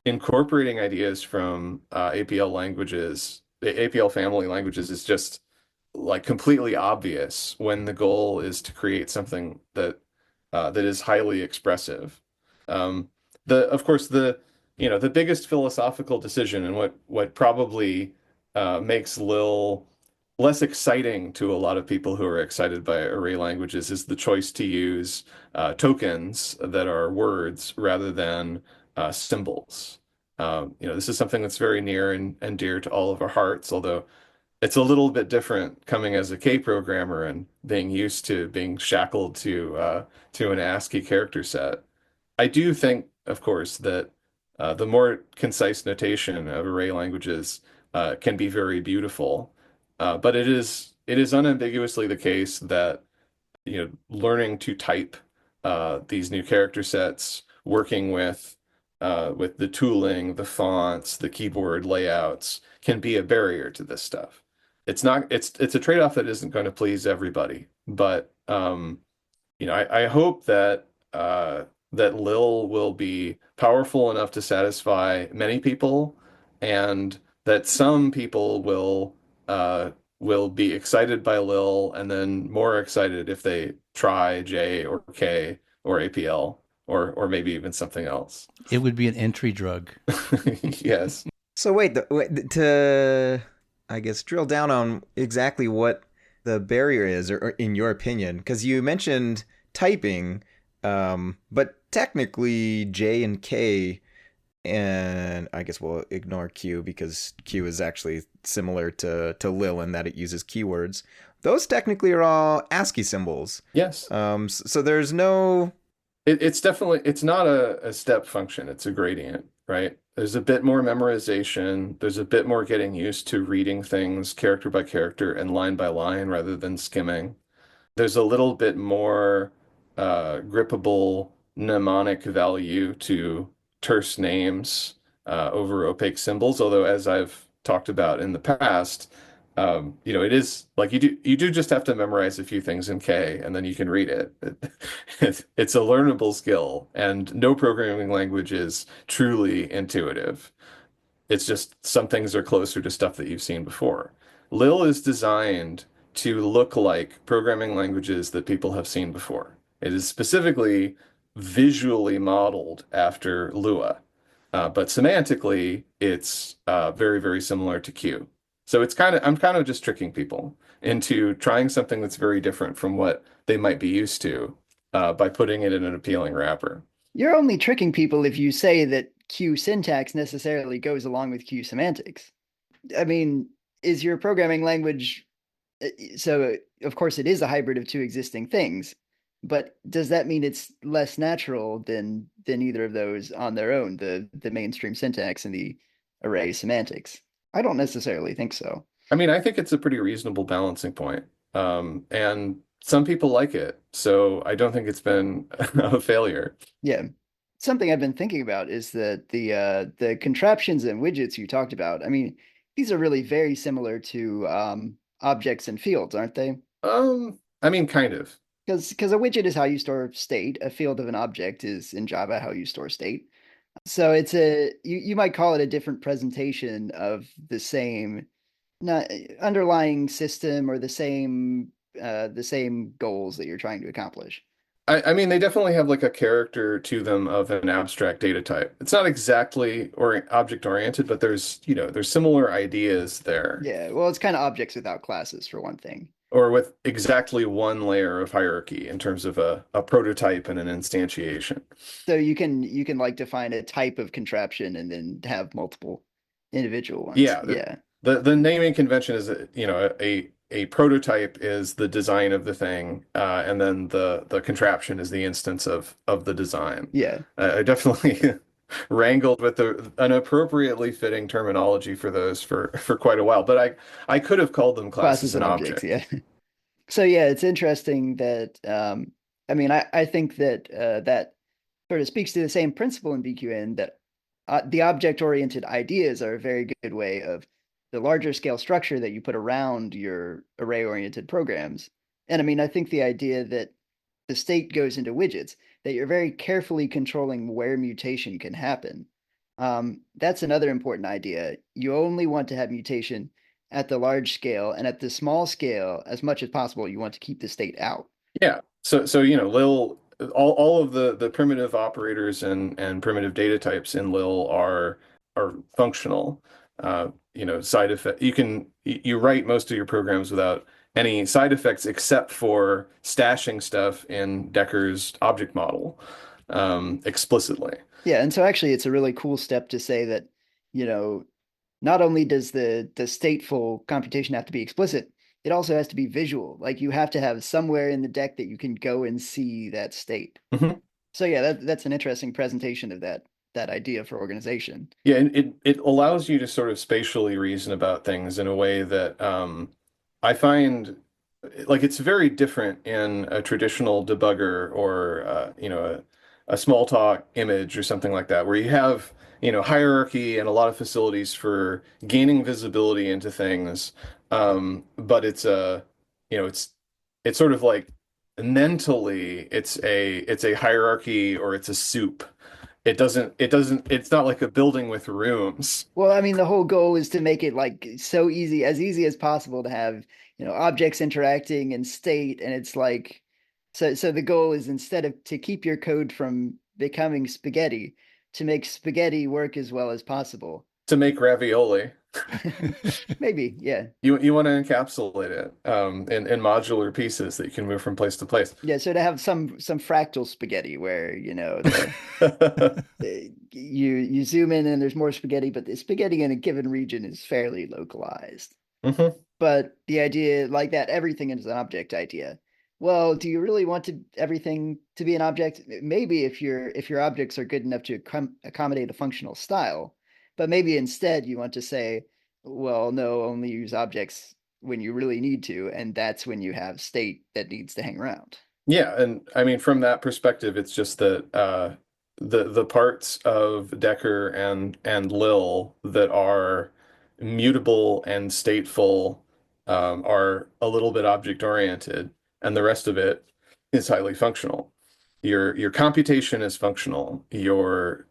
incorporating ideas from APL languages, the APL family languages, is just like completely obvious when the goal is to create something that is highly expressive. Of course, the biggest philosophical decision and what probably makes Lil less exciting to a lot of people who are excited by array languages is the choice to use tokens that are words rather than symbols. This is something that's very near and dear to all of our hearts, although it's a little bit different coming as a K programmer and being used to being shackled to an ASCII character set. I do think, of course, that the more concise notation of array languages can be very beautiful, but it is unambiguously the case that learning to type these new character sets, working with the tooling, the fonts, the keyboard layouts can be a barrier to this stuff. It's a trade-off that isn't going to please everybody, but I hope that that Lil will be powerful enough to satisfy many people, and that some people will be excited by Lil and then more excited if they try J or K or APL or maybe even something else. It would be an entry drug. Yes. So wait, to I guess drill down on exactly what the barrier is, or in your opinion, because you mentioned typing, but technically J and K, and I guess we'll ignore Q because Q is actually similar to Lil in that it uses keywords. Those technically are all ASCII symbols. Yes. So there's no. It's definitely, it's not a step function, it's a gradient, right? There's a bit more memorization, there's a bit more getting used to reading things character by character and line by line rather than skimming. There's a little bit more grippable mnemonic value to terse names over opaque symbols, although as I've talked about in the past, it is like you do just have to memorize a few things in K and then you can read it. It's a learnable skill, and no programming language is truly intuitive. It's just some things are closer to stuff that you've seen before. Lil is designed to look like programming languages that people have seen before. It is specifically visually modeled after Lua, but semantically, it's very, very similar to Q. So I'm kind of just tricking people into trying something that's very different from what they might be used to by putting it in an appealing wrapper. You're only tricking people if you say that Q syntax necessarily goes along with Q semantics. I mean, is your programming language so of course it is a hybrid of two existing things, but does that mean it's less natural than either of those on their own, the mainstream syntax and the array semantics? I don't necessarily think so. I mean, I think it's a pretty reasonable balancing point. And some people like it, so I don't think it's been a failure. Yeah. Something I've been thinking about is that the contraptions and widgets you talked about, I mean, these are really very similar to objects and fields, aren't they? I mean, kind of. Because a widget is how you store state. A field of an object is in Java how you store state. So it's you might call it a different presentation of the same not underlying system, or the same goals that you're trying to accomplish. I mean, they definitely have like a character to them of an abstract data type. It's not exactly or object oriented, but there's similar ideas there, Yeah, well, it's kind of objects without classes for one thing. or with exactly one layer of hierarchy in terms of a prototype and an instantiation. So you can like define a type of contraption and then have multiple individual ones. Yeah, Yeah. the naming convention is a prototype is the design of the thing, and then the contraption is the instance of the design. Yeah. I definitely wrangled with an appropriately fitting terminology for those for quite a while, but I could have called them classes and objects. Yeah. So yeah, it's interesting that I mean I think that that sort of speaks to the same principle in BQN, that the object-oriented ideas are a very good way of the larger scale structure that you put around your array-oriented programs. And I mean, I think the idea that the state goes into widgets, that you're very carefully controlling where mutation can happen. That's another important idea. You only want to have mutation at the large scale, and at the small scale, as much as possible, you want to keep the state out. Yeah. So Lil, all of the primitive operators and primitive data types in Lil are functional. Side effect, you write most of your programs without any side effects except for stashing stuff in Decker's object model explicitly. Yeah, and so actually it's a really cool step to say that, you know, not only does the stateful computation have to be explicit, it also has to be visual. Like you have to have somewhere in the deck that you can go and see that state. Mhm. So yeah, that's an interesting presentation of that idea for organization. Yeah, and it allows you to sort of spatially reason about things in a way that I find like it's very different in a traditional debugger or a small talk image or something like that, where you have hierarchy and a lot of facilities for gaining visibility into things, but it's sort of like mentally it's a hierarchy, or it's a soup. It's not like a building with rooms. Well, I mean, the whole goal is to make it like so easy, as easy as possible to have, objects interacting and state. And it's like, so the goal is, instead of to keep your code from becoming spaghetti to make spaghetti work as well as possible. To make ravioli, Maybe, yeah. you want to encapsulate it in modular pieces that you can move from place to place. Yeah, so to have some fractal spaghetti where, you zoom in and there's more spaghetti, but the spaghetti in a given region is fairly localized. Mhm. But the idea like that, everything is an object idea. Well, do you really want everything to be an object? Maybe if your objects are good enough to accommodate a functional style, but maybe instead you want to say, well, no, only use objects when you really need to, and that's when you have state that needs to hang around. Yeah, and I mean from that perspective, it's just that the parts of Decker and Lil that are mutable and stateful are a little bit object oriented, and the rest of it is highly functional. Your computation is functional. Your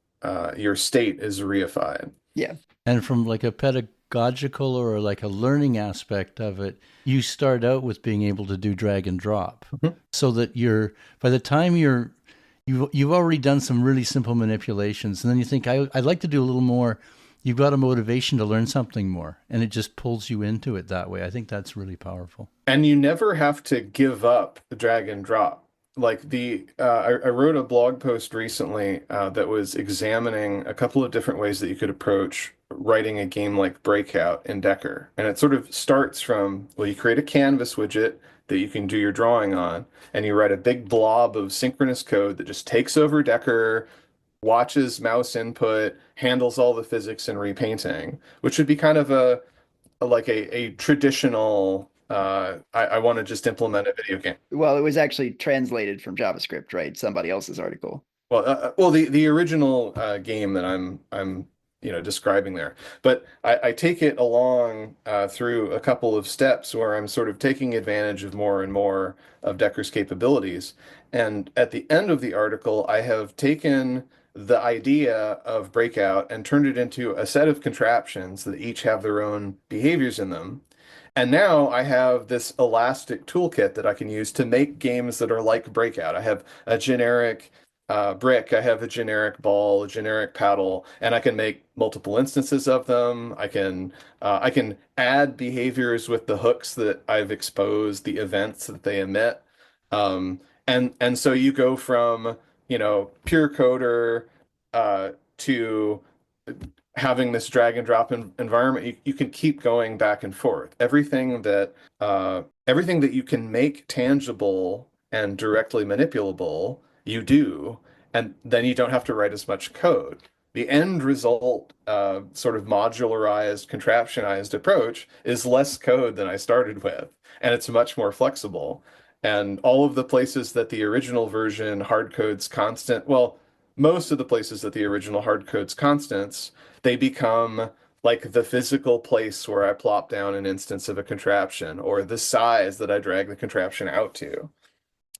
state is reified. Yeah. And from like a pedagogical or like a learning aspect of it, you start out with being able to do drag and drop, so that by the time you've already done some really simple manipulations, and then you think I'd like to do a little more. You've got a motivation to learn something more, and it just pulls you into it that way. I think that's really powerful. And you never have to give up the drag and drop. Like I wrote a blog post recently that was examining a couple of different ways that you could approach writing a game like Breakout in Decker. And it sort of starts from, well, you create a canvas widget that you can do your drawing on, and you write a big blob of synchronous code that just takes over Decker, watches mouse input, handles all the physics and repainting, which would be kind of a traditional I want to just implement a video game. Well, it was actually translated from JavaScript, right? Somebody else's article. Well, the original game that I'm describing there, but I take it along through a couple of steps where I'm sort of taking advantage of more and more of Decker's capabilities. And at the end of the article, I have taken the idea of Breakout and turned it into a set of contraptions that each have their own behaviors in them. And now I have this elastic toolkit that I can use to make games that are like Breakout. I have a generic brick, I have a generic ball, a generic paddle, and I can make multiple instances of them. I can add behaviors with the hooks that I've exposed, the events that they emit. And so you go from, pure coder to having this drag and drop environment. You can keep going back and forth. Everything that you can make tangible and directly manipulable, you do, and then you don't have to write as much code. The end result, sort of modularized, contraptionized approach is less code than I started with, and it's much more flexible. And all of the places that the original version hard codes constant, well, most of the places that the original hard codes constants, they become like the physical place where I plop down an instance of a contraption, or the size that I drag the contraption out to.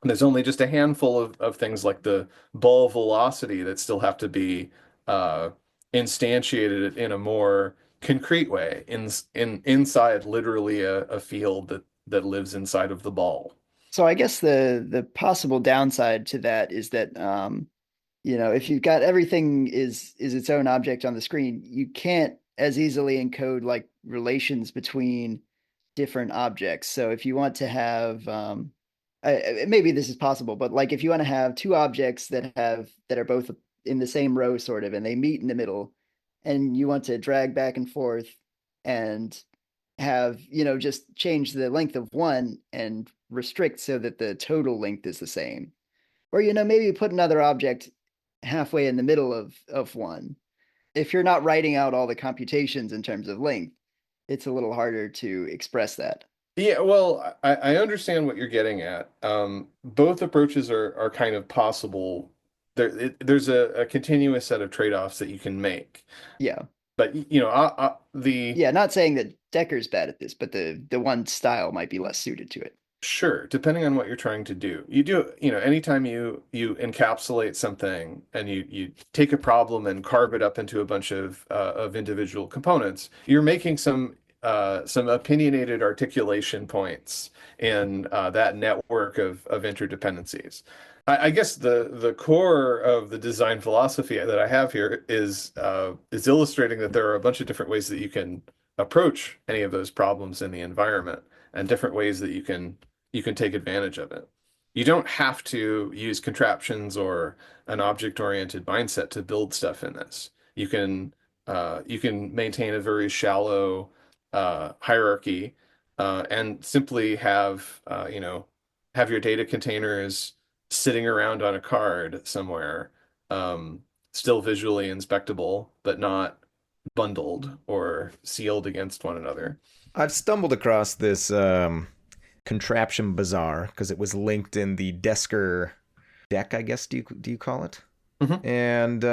And there's only just a handful of things like the ball velocity that still have to be instantiated in a more concrete way inside literally a field that lives inside of the ball. So I guess the possible downside to that is that if you've got everything is its own object on the screen, you can't as easily encode like relations between different objects. So if you want to have maybe this is possible, but like if you want to have two objects that are both in the same row sort of, and they meet in the middle, and you want to drag back and forth and have, just change the length of one and restrict so that the total length is the same. Or, maybe put another object halfway in the middle of one. If you're not writing out all the computations in terms of length, it's a little harder to express that. Yeah, well, I understand what you're getting at. Both approaches are kind of possible. There's a continuous set of trade-offs that you can make. Yeah. But yeah, not saying that Decker's bad at this, but the one style might be less suited to it. Sure, depending on what you're trying to do. You do, anytime you encapsulate something and you take a problem and carve it up into a bunch of individual components, you're making some opinionated articulation points in that network of interdependencies. I guess the core of the design philosophy that I have here is illustrating that there are a bunch of different ways that you can approach any of those problems in the environment, and different ways that you can take advantage of it. You don't have to use contraptions or an object-oriented mindset to build stuff in this. You can maintain a very shallow hierarchy, and simply have your data containers sitting around on a card somewhere, still visually inspectable, but not bundled or sealed against one another. I've stumbled across this contraption bazaar because it was linked in the Desker deck, I guess. Do you call it? Mhm. And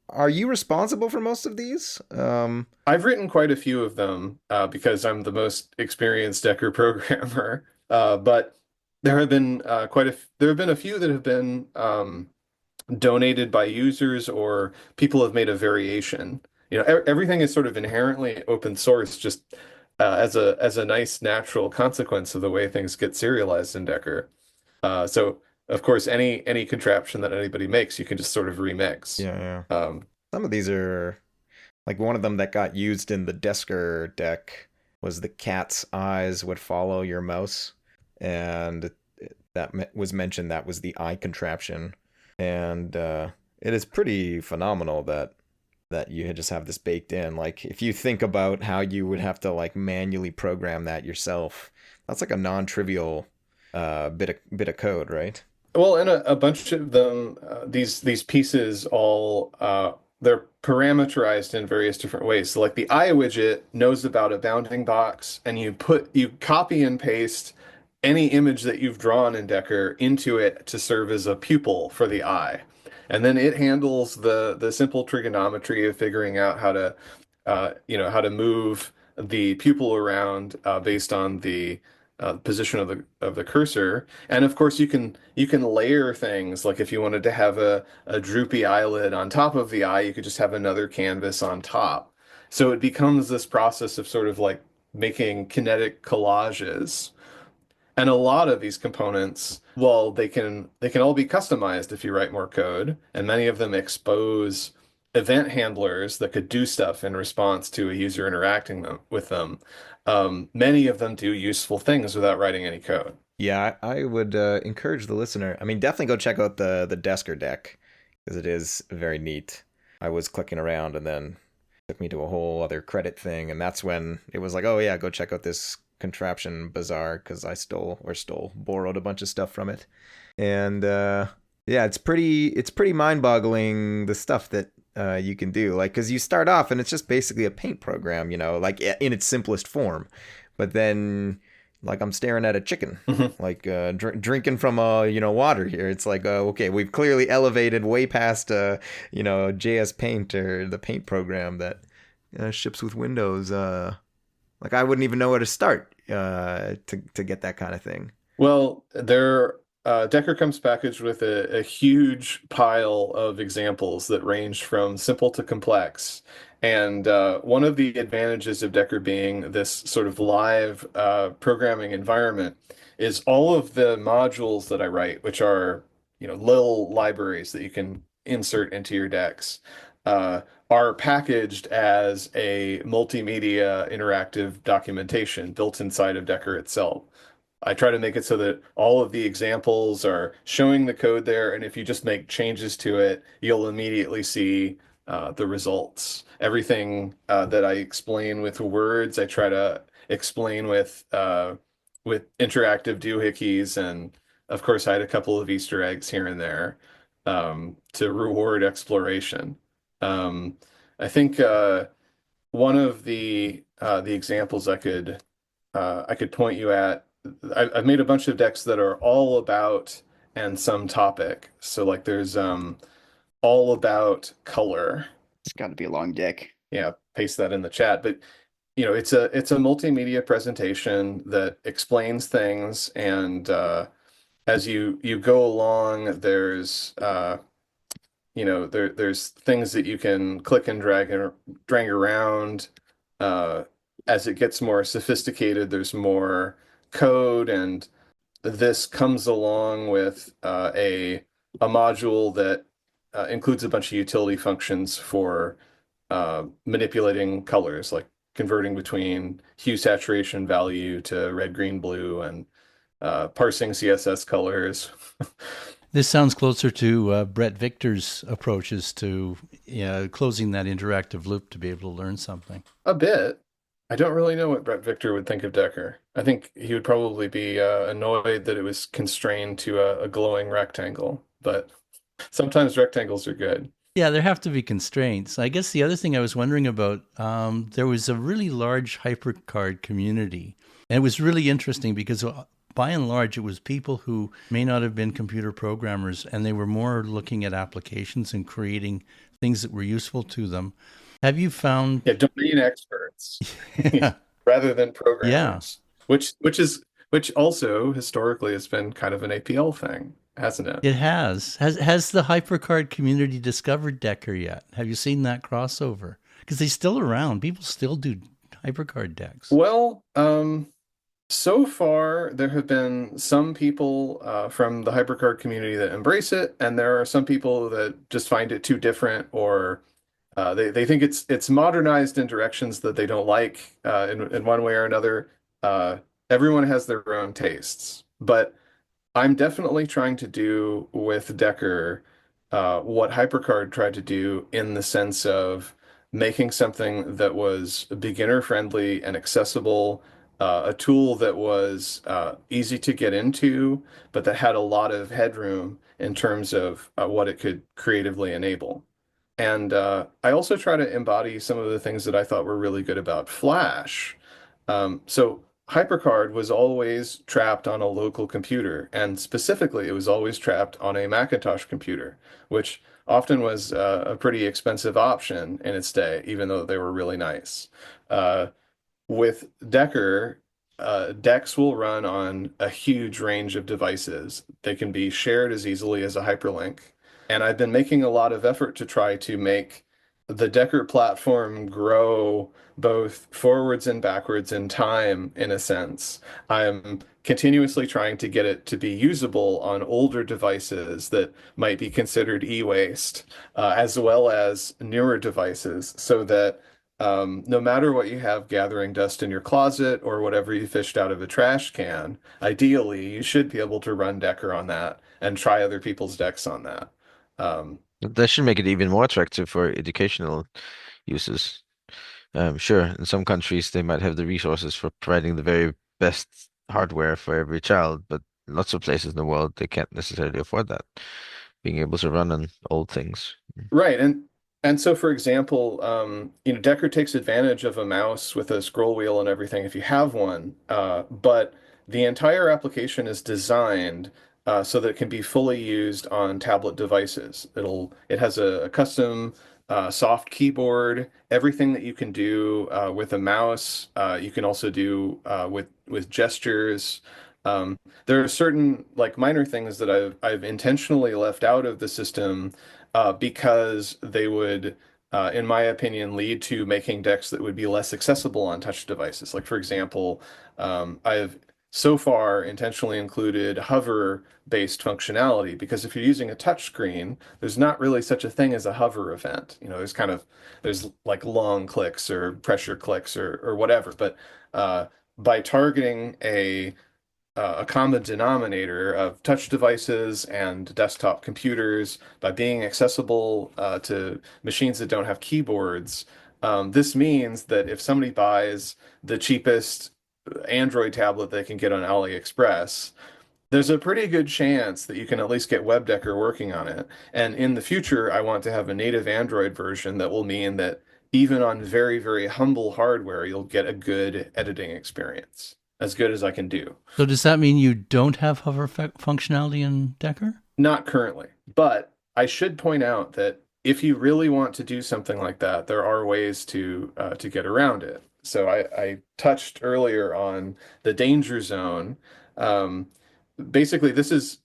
are you responsible for most of these? I've written quite a few of them because I'm the most experienced Decker programmer. But there have been a few that have been donated by users, or people have made a variation. Everything is sort of inherently open source, just as a nice natural consequence of the way things get serialized in Decker. So of course, any contraption that anybody makes, you can just sort of remix. Yeah, yeah. Um, Some of these are like one of them that got used in the Desker deck was the cat's eyes would follow your mouse, and was mentioned that was the eye contraption, and it is pretty phenomenal that you just have this baked in. Like if you think about how you would have to like manually program that yourself, that's like a non-trivial bit of code, right? Well, and a bunch of them, these pieces all they're parameterized in various different ways. So like the eye widget knows about a bounding box, and you copy and paste any image that you've drawn in Decker into it to serve as a pupil for the eye. And then it handles the simple trigonometry of figuring out how to move the pupil around based on the position of the cursor. And of course, you can layer things. Like if you wanted to have a droopy eyelid on top of the eye, you could just have another canvas on top. So it becomes this process of sort of like making kinetic collages. And a lot of these components, well, they can all be customized if you write more code, and many of them expose event handlers that could do stuff in response to a user interacting with them. Many of them do useful things without writing any code. Yeah, I would encourage the listener. I mean, definitely go check out the Desker deck because it is very neat. I was clicking around and then it took me to a whole other credit thing, and that's when it was like, oh yeah, go check out this contraption bazaar because I borrowed a bunch of stuff from it, and yeah, it's pretty mind-boggling the stuff that you can do. Like, because you start off and it's just basically a paint program, like in its simplest form, but then like I'm staring at a chicken, like drinking from water here. It's like okay, we've clearly elevated way past JS Paint or the paint program that ships with Windows. Like I wouldn't even know where to start to get that kind of thing. Well, Decker comes packaged with a huge pile of examples that range from simple to complex. And one of the advantages of Decker being this sort of live programming environment is all of the modules that I write, which are, little libraries that you can insert into your decks, are packaged as a multimedia interactive documentation built inside of Decker itself. I try to make it so that all of the examples are showing the code there, and if you just make changes to it, you'll immediately see the results. Everything that I explain with words, I try to explain with interactive doohickeys, and of course, I had a couple of Easter eggs here and there to reward exploration. I think one of the examples I could point you at. I've made a bunch of decks that are all about and some topic. So like there's all about color. It's got to be a long deck. Yeah, paste that in the chat. But it's a multimedia presentation that explains things, and as you go along, there's things that you can click and drag around. As it gets more sophisticated, there's more code, and this comes along with a module that includes a bunch of utility functions for manipulating colors, like converting between hue saturation value to red, green, blue, and parsing CSS colors. This sounds closer to Brett Victor's approaches to closing that interactive loop to be able to learn something. A bit. I don't really know what Brett Victor would think of Decker. I think he would probably be annoyed that it was constrained to a glowing rectangle, but sometimes rectangles are good. Yeah, there have to be constraints. I guess the other thing I was wondering about, there was a really large HyperCard community. And it was really interesting because by and large, it was people who may not have been computer programmers, and they were more looking at applications and creating things that were useful to them. Have you found? Yeah, domain experts Yeah. rather than Yeah. programmers, which also historically has been kind of an APL thing, hasn't it? It has. Has the HyperCard community discovered Decker yet? Have you seen that crossover? Because they're still around. People still do HyperCard decks. Well, so far there have been some people from the HyperCard community that embrace it, and there are some people that just find it too different, or they think it's modernized in directions that they don't like in one way or another. Everyone has their own tastes, but I'm definitely trying to do with Decker what HyperCard tried to do in the sense of making something that was beginner friendly and accessible, a tool that was easy to get into, but that had a lot of headroom in terms of what it could creatively enable. And I also try to embody some of the things that I thought were really good about Flash. So HyperCard was always trapped on a local computer, and specifically, it was always trapped on a Macintosh computer, which often was a pretty expensive option in its day, even though they were really nice. Uh, with Decker, decks will run on a huge range of devices. They can be shared as easily as a hyperlink. And I've been making a lot of effort to try to make the Decker platform grow both forwards and backwards in time, in a sense. I'm continuously trying to get it to be usable on older devices that might be considered e-waste, as well as newer devices, so that no matter what you have gathering dust in your closet or whatever you fished out of a trash can, ideally you should be able to run Decker on that and try other people's decks on that. That should make it even more attractive for educational uses. Sure, in some countries they might have the resources for providing the very best hardware for every child, but in lots of places in the world they can't necessarily afford that, being able to run on old things. Right, and so for example, Decker takes advantage of a mouse with a scroll wheel and everything if you have one, but the entire application is designed so that it can be fully used on tablet devices. It has a custom soft keyboard, everything that you can do with a mouse, you can also do with gestures. There are certain like minor things that I've intentionally left out of the system because they would, in my opinion, lead to making decks that would be less accessible on touch devices. Like, for example, I've so far intentionally included hover-based functionality because if you're using a touch screen, there's not really such a thing as a hover event. There's like long clicks or pressure clicks or whatever. But by targeting a common denominator of touch devices and desktop computers by being accessible to machines that don't have keyboards. This means that if somebody buys the cheapest Android tablet they can get on AliExpress, there's a pretty good chance that you can at least get WebDecker working on it. And in the future, I want to have a native Android version that will mean that even on very, very humble hardware, you'll get a good editing experience, as good as I can do. So does that mean you don't have hover functionality in Decker? Not currently, but I should point out that if you really want to do something like that, there are ways to get around it. So I touched earlier on the danger zone. Basically, this is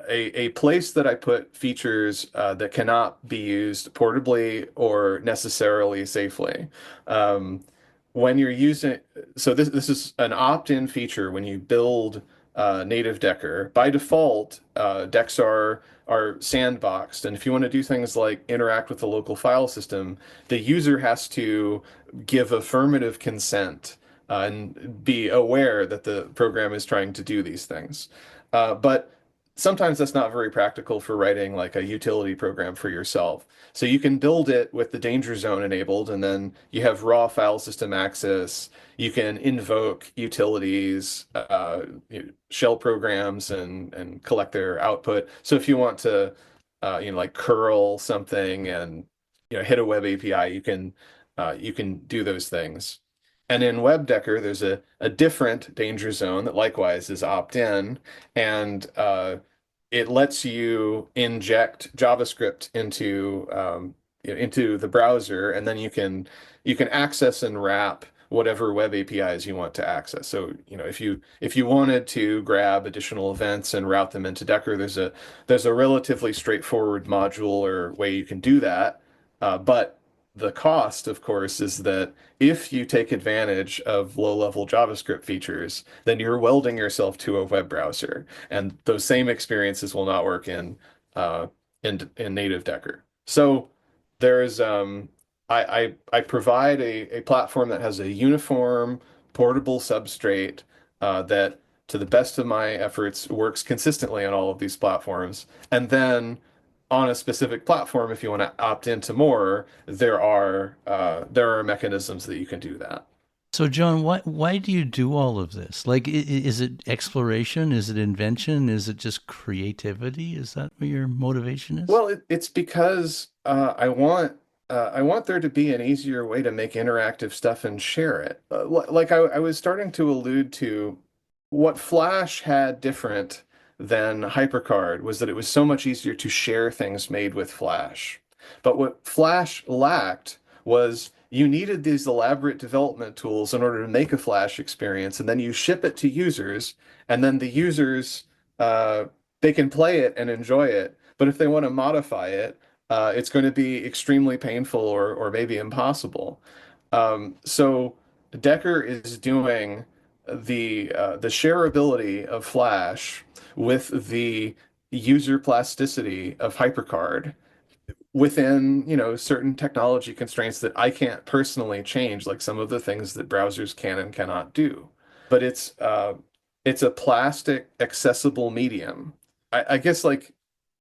a place that I put features that cannot be used portably or necessarily safely. When you're using, so this is an opt-in feature when you build native Decker. By default, decks are sandboxed, and if you want to do things like interact with the local file system, the user has to give affirmative consent and be aware that the program is trying to do these things. But sometimes that's not very practical for writing like a utility program for yourself. So you can build it with the danger zone enabled, and then you have raw file system access. You can invoke utilities, shell programs, and collect their output. So if you want to, like curl something and hit a web API, you can do those things. And in WebDecker, there's a different danger zone that likewise is opt-in, and it lets you inject JavaScript into the browser, and then you can access and wrap whatever web APIs you want to access. So, if you wanted to grab additional events and route them into Decker, there's a relatively straightforward module or way you can do that. But the cost, of course, is that if you take advantage of low-level JavaScript features, then you're welding yourself to a web browser, and those same experiences will not work in native Decker. So there's I provide a platform that has a uniform portable substrate that, to the best of my efforts, works consistently on all of these platforms. And then on a specific platform, if you want to opt into more, there are mechanisms that you can do that. So, John, why do you do all of this? Like, is it exploration? Is it invention? Is it just creativity? Is that what your motivation is? Well, it's because I want there to be an easier way to make interactive stuff and share it. Like I was starting to allude to, what Flash had different than HyperCard was that it was so much easier to share things made with Flash. But what Flash lacked was, you needed these elaborate development tools in order to make a Flash experience, and then you ship it to users, and then the users they can play it and enjoy it. But if they want to modify it, it's going to be extremely painful or maybe impossible. So Decker is doing the shareability of Flash with the user plasticity of HyperCard within, certain technology constraints that I can't personally change, like some of the things that browsers can and cannot do. But it's a plastic accessible medium. I guess, like,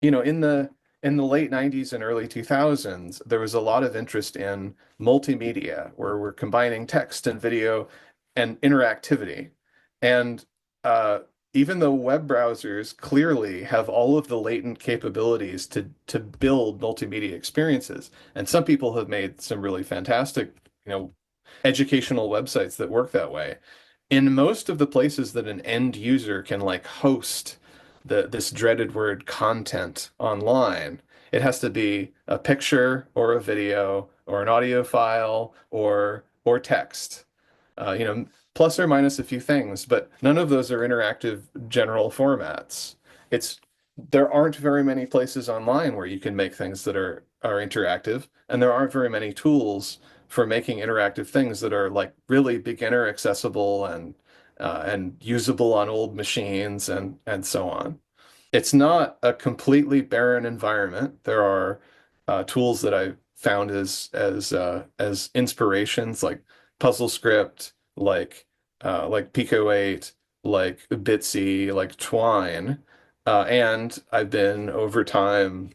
in the late 90s and early 2000s, there was a lot of interest in multimedia, where we're combining text and video and interactivity. And even though web browsers clearly have all of the latent capabilities to build multimedia experiences, and some people have made some really fantastic, educational websites that work that way, in most of the places that an end user can, like, host this dreaded word content online, it has to be a picture or a video or an audio file or text. Plus or minus a few things, but none of those are interactive general formats. There aren't very many places online where you can make things that are interactive, and there aren't very many tools for making interactive things that are, like, really beginner accessible and usable on old machines and so on. It's not a completely barren environment. There are tools that I found as inspirations, like PuzzleScript, like Pico 8, like Bitsy, like Twine, and I've been, over time,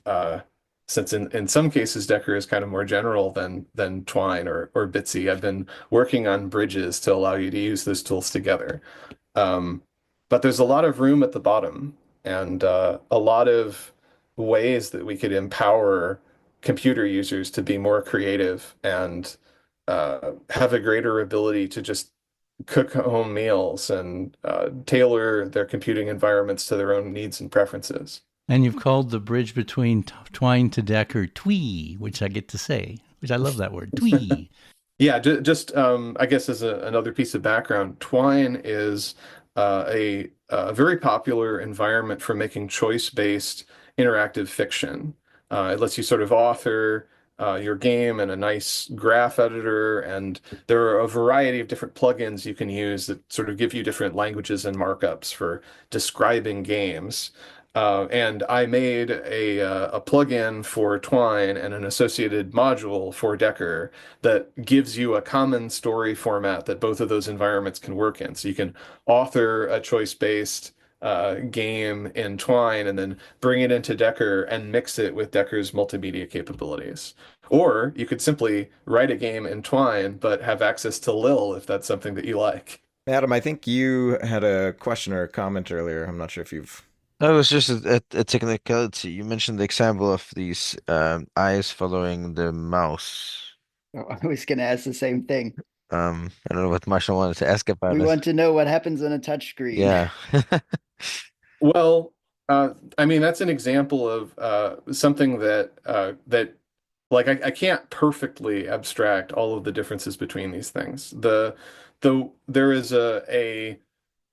since in some cases Decker is kind of more general than Twine or Bitsy, I've been working on bridges to allow you to use those tools together. But there's a lot of room at the bottom, and a lot of ways that we could empower computer users to be more creative and have a greater ability to just cook home meals and tailor their computing environments to their own needs and preferences. And you've called the bridge between Twine to Decker Twee, which I get to say, which I love that word, Twee. Yeah, just I guess as another piece of background, Twine is a very popular environment for making choice-based interactive fiction. It lets you sort of author your game in a nice graph editor, and there are a variety of different plugins you can use that sort of give you different languages and markups for describing games. And I made a plugin for Twine and an associated module for Decker that gives you a common story format that both of those environments can work in. So you can author a choice-based game in Twine and then bring it into Decker and mix it with Decker's multimedia capabilities. Or you could simply write a game in Twine, but have access to Lil if that's something that you like. Adam, I think you had a question or a comment earlier. I'm not sure if you've. That was just a technicality. You mentioned the example of these eyes following the mouse. Oh, I was going to ask the same thing. I don't know what Marshall wanted to ask about We it. want to know what happens on a touch screen. Yeah. Well, I mean, that's an example of something that like I can't perfectly abstract all of the differences between these things. There is a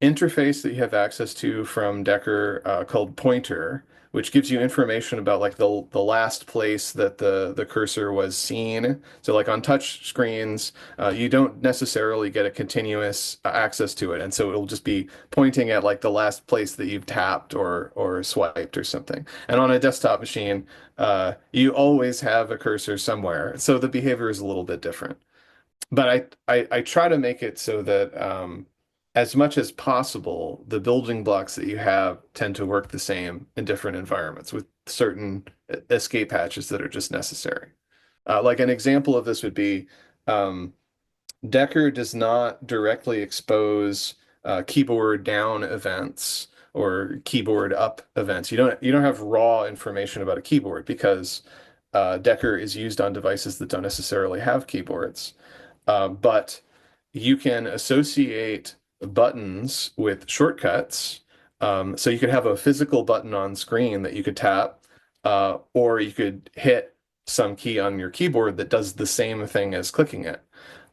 interface that you have access to from Decker called Pointer, which gives you information about like the last place that the cursor was seen. So like on touch screens, you don't necessarily get a continuous access to it, and so it'll just be pointing at like the last place that you've tapped or swiped or something. And on a desktop machine, you always have a cursor somewhere, so the behavior is a little bit different. But I try to make it so that as much as possible, the building blocks that you have tend to work the same in different environments with certain escape hatches that are just necessary. Like an example of this would be Decker does not directly expose keyboard down events or keyboard up events. You don't have raw information about a keyboard because Decker is used on devices that don't necessarily have keyboards. But you can associate buttons with shortcuts. So you could have a physical button on screen that you could tap, or you could hit some key on your keyboard that does the same thing as clicking it.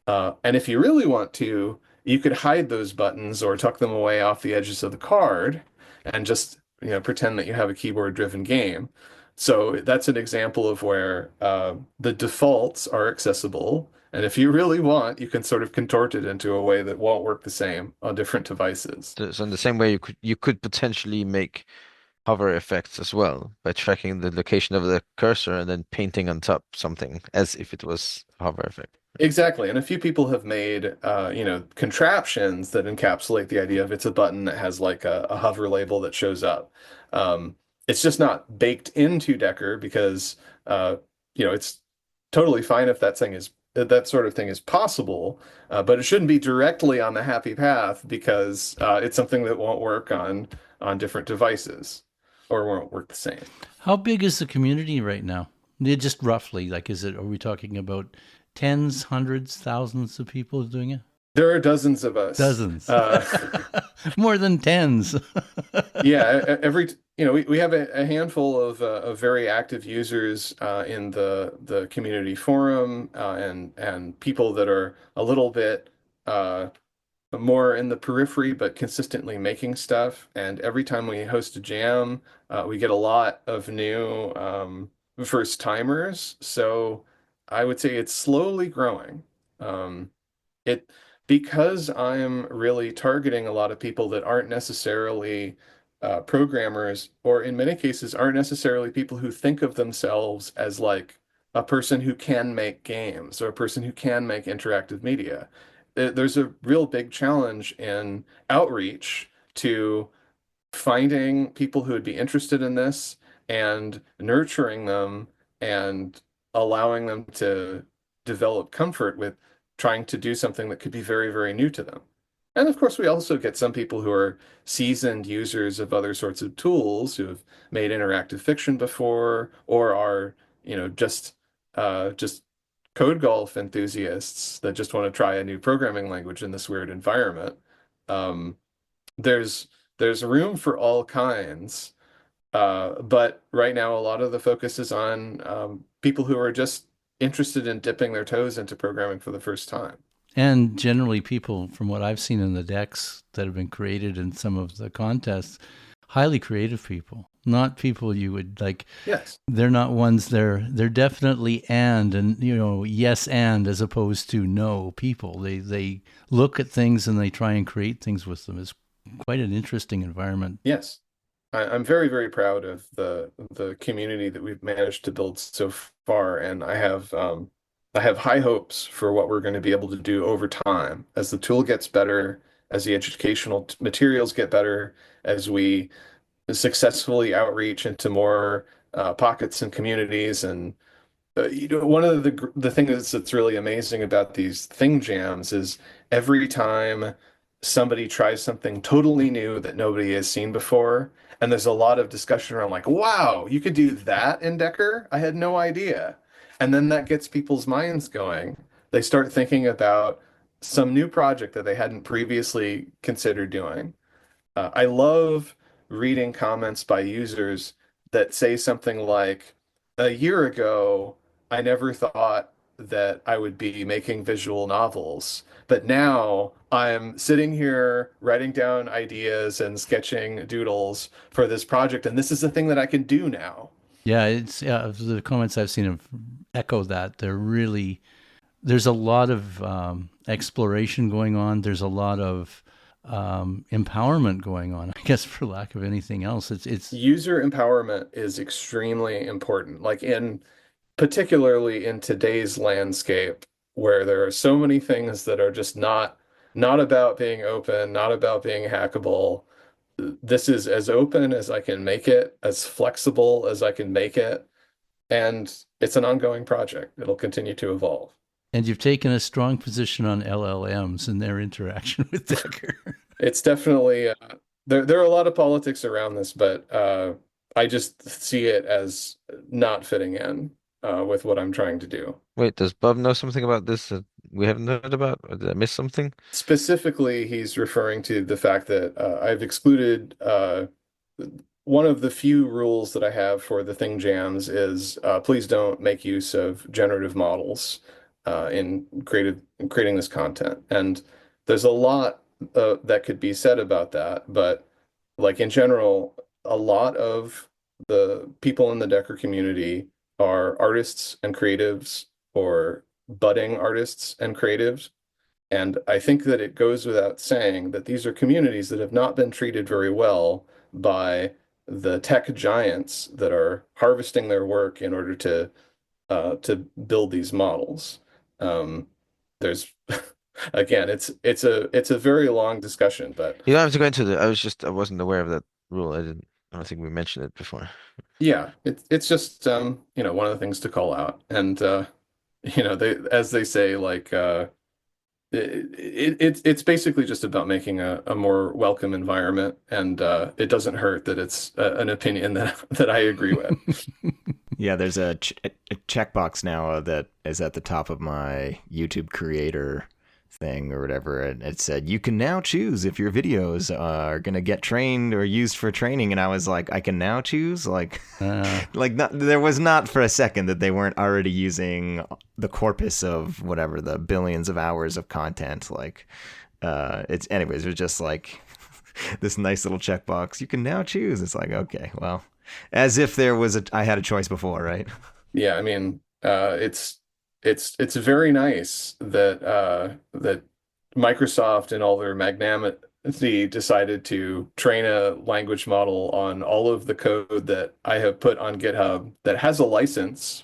And if you really want to, you could hide those buttons or tuck them away off the edges of the card and just pretend that you have a keyboard-driven game. So that's an example of where the defaults are accessible. And if you really want, you can sort of contort it into a way that won't work the same on different devices. So in the same way, you could potentially make hover effects as well by tracking the location of the cursor and then painting on top something as if it was a hover effect. Exactly. And a few people have made, contraptions that encapsulate the idea of it's a button that has like a hover label that shows up. It's just not baked into Decker because, it's totally fine if that sort of thing is possible, but it shouldn't be directly on the happy path because it's something that won't work on different devices or won't work the same. How big is the community right now? Just roughly, like, are we talking about tens, hundreds, thousands of people doing it? There are dozens of us. Dozens. More than tens. Yeah, we have a handful of very active users in the community forum and people that are a little bit more in the periphery but consistently making stuff. And every time we host a jam, we get a lot of new first timers. So I would say it's slowly growing. It Because I'm really targeting a lot of people that aren't necessarily programmers, or in many cases aren't necessarily people who think of themselves as like a person who can make games or a person who can make interactive media. There's a real big challenge in outreach to finding people who would be interested in this and nurturing them and allowing them to develop comfort with trying to do something that could be very, very new to them. And of course, we also get some people who are seasoned users of other sorts of tools who have made interactive fiction before or are, just code golf enthusiasts that just want to try a new programming language in this weird environment. Um, there's room for all kinds, but right now a lot of the focus is on people who are just interested in dipping their toes into programming for the first time. And generally, people, from what I've seen in the decks that have been created in some of the contests, highly creative people. not people you would like. Yes. They're not ones. They're definitely and yes and as opposed to no people. They look at things and they try and create things with them. It's quite an interesting environment. Yes. I'm very, very proud of the community that we've managed to build so far, and I have high hopes for what we're going to be able to do over time as the tool gets better, as the educational materials get better, as we successfully outreach into more pockets and communities. And one of the things that's really amazing about these thing jams is every time somebody tries something totally new that nobody has seen before, and there's a lot of discussion around like, wow, you could do that in Decker? I had no idea. And then that gets people's minds going. They start thinking about some new project that they hadn't previously considered doing. I love reading comments by users that say something like, a year ago, I never thought that I would be making visual novels, but now I'm sitting here writing down ideas and sketching doodles for this project, and this is the thing that I can do now. Yeah, the comments I've seen have echo that. There's a lot of exploration going on. There's a lot of empowerment going on, I guess, for lack of anything else. It's User empowerment is extremely important, particularly in today's landscape where there are so many things that are just not about being open, not about being hackable. This is as open as I can make it, as flexible as I can make it, and it's an ongoing project. It'll continue to evolve. and you've taken a strong position on LLMs and their interaction with Decker. It's definitely there are a lot of politics around this, but I just see it as not fitting in with what I'm trying to do. Wait, does Bob know something about this that we haven't heard about? Or did I miss something? Specifically, he's referring to the fact that I've excluded one of the few rules that I have for the Thing Jams is please don't make use of generative models in creating this content. And there's a lot that could be said about that, but like in general, a lot of the people in the Decker community are artists and creatives or budding artists and creatives. And I think that it goes without saying that these are communities that have not been treated very well by the tech giants that are harvesting their work in order to build these models. There's again, it's a very long discussion, but You don't have to go into the. I wasn't aware of that rule. I don't think we mentioned it before. yeah, it's just one of the things to call out. And they say, like it's basically just about making a more welcome environment, and it doesn't hurt that it's an opinion that I agree with. Yeah, there's a checkbox now that is at the top of my YouTube creator thing or whatever, and it said you can now choose if your videos are gonna get trained or used for training, and I was like, I can now choose, like there was not for a second that they weren't already using the corpus of whatever the billions of hours of content. Like it's anyways, it was just like this nice little checkbox. You can now choose. It's like, okay, well, as if I had a choice before, right? Yeah, I mean, it's very nice that Microsoft and all their magnanimity decided to train a language model on all of the code that I have put on GitHub that has a license,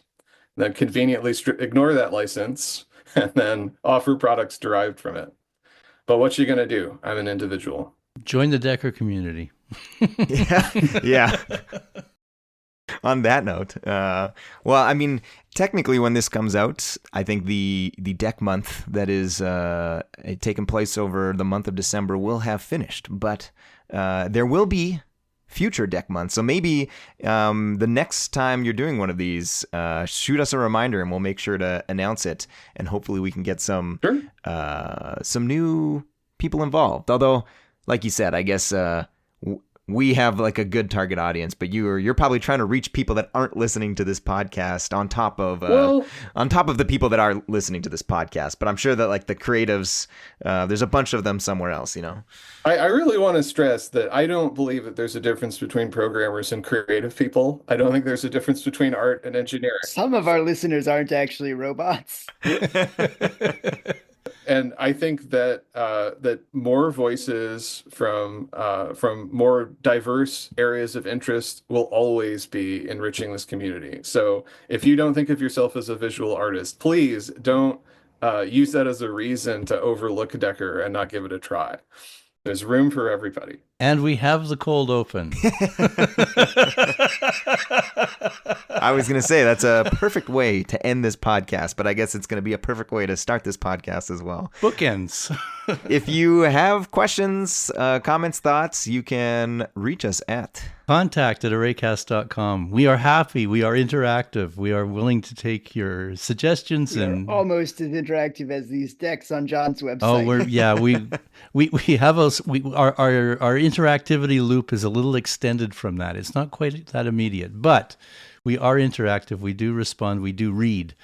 then conveniently ignore that license and then offer products derived from it. But what you gonna do? I'm an individual. Join the Decker community. Yeah. On that note, well, I mean, technically, when this comes out, I think the deck month that is taking place over the month of December will have finished, but there will be future deck months. So maybe the next time you're doing one of these, shoot us a reminder, and we'll make sure to announce it, and hopefully we can get some new people involved. Although, like you said, I guess we have like a good target audience, but you're probably trying to reach people that aren't listening to this podcast on top of the people that are listening to this podcast. But I'm sure that like the creatives, there's a bunch of them somewhere else, you know. I really want to stress that I don't believe that there's a difference between programmers and creative people. I don't think there's a difference between art and engineering. Some of our listeners aren't actually robots. And I think that that more voices from more diverse areas of interest will always be enriching this community. So if you don't think of yourself as a visual artist, please don't use that as a reason to overlook Decker and not give it a try. There's room for everybody. And we have the cold open. I was going to say that's a perfect way to end this podcast, but I guess it's going to be a perfect way to start this podcast as well. Bookends. If you have questions, comments, thoughts, you can reach us at contact@arraycast.com. We are happy. We are interactive. We are willing to take your suggestions and almost as interactive as these decks on John's website. oh, we have our interactivity loop is a little extended from that. It's not quite that immediate, but we are interactive. We do respond. We do read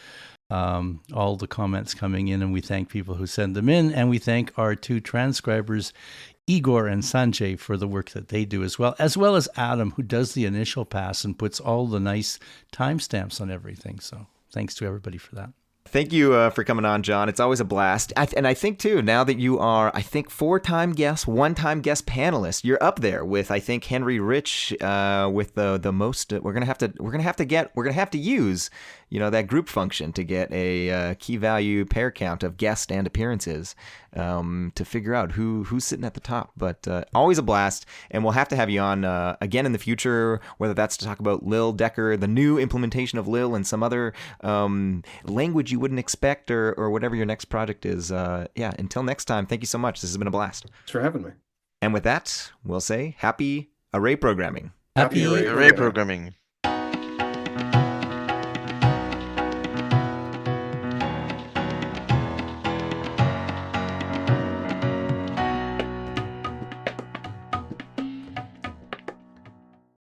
all the comments coming in, and we thank people who send them in, and we thank our two transcribers, Igor and Sanjay, for the work that they do as well as Adam, who does the initial pass and puts all the nice timestamps on everything. So thanks to everybody for that. Thank you for coming on, John. It's always a blast. And I think, too, now that you are, I think, 4-time guest, 1-time guest panelist, you're up there with, I think, Henry Rich with the most. We're gonna have to use, you know, that group function to get a key value pair count of guests and appearances to figure out who's sitting at the top. But always a blast, and we'll have to have you on again in the future, whether that's to talk about Lil Decker, the new implementation of Lil, and some other language you wouldn't expect, or whatever your next project is. Until next time, thank you so much. This has been a blast. Thanks for having me. And with that, we'll say happy array programming. Happy Happy Array programming.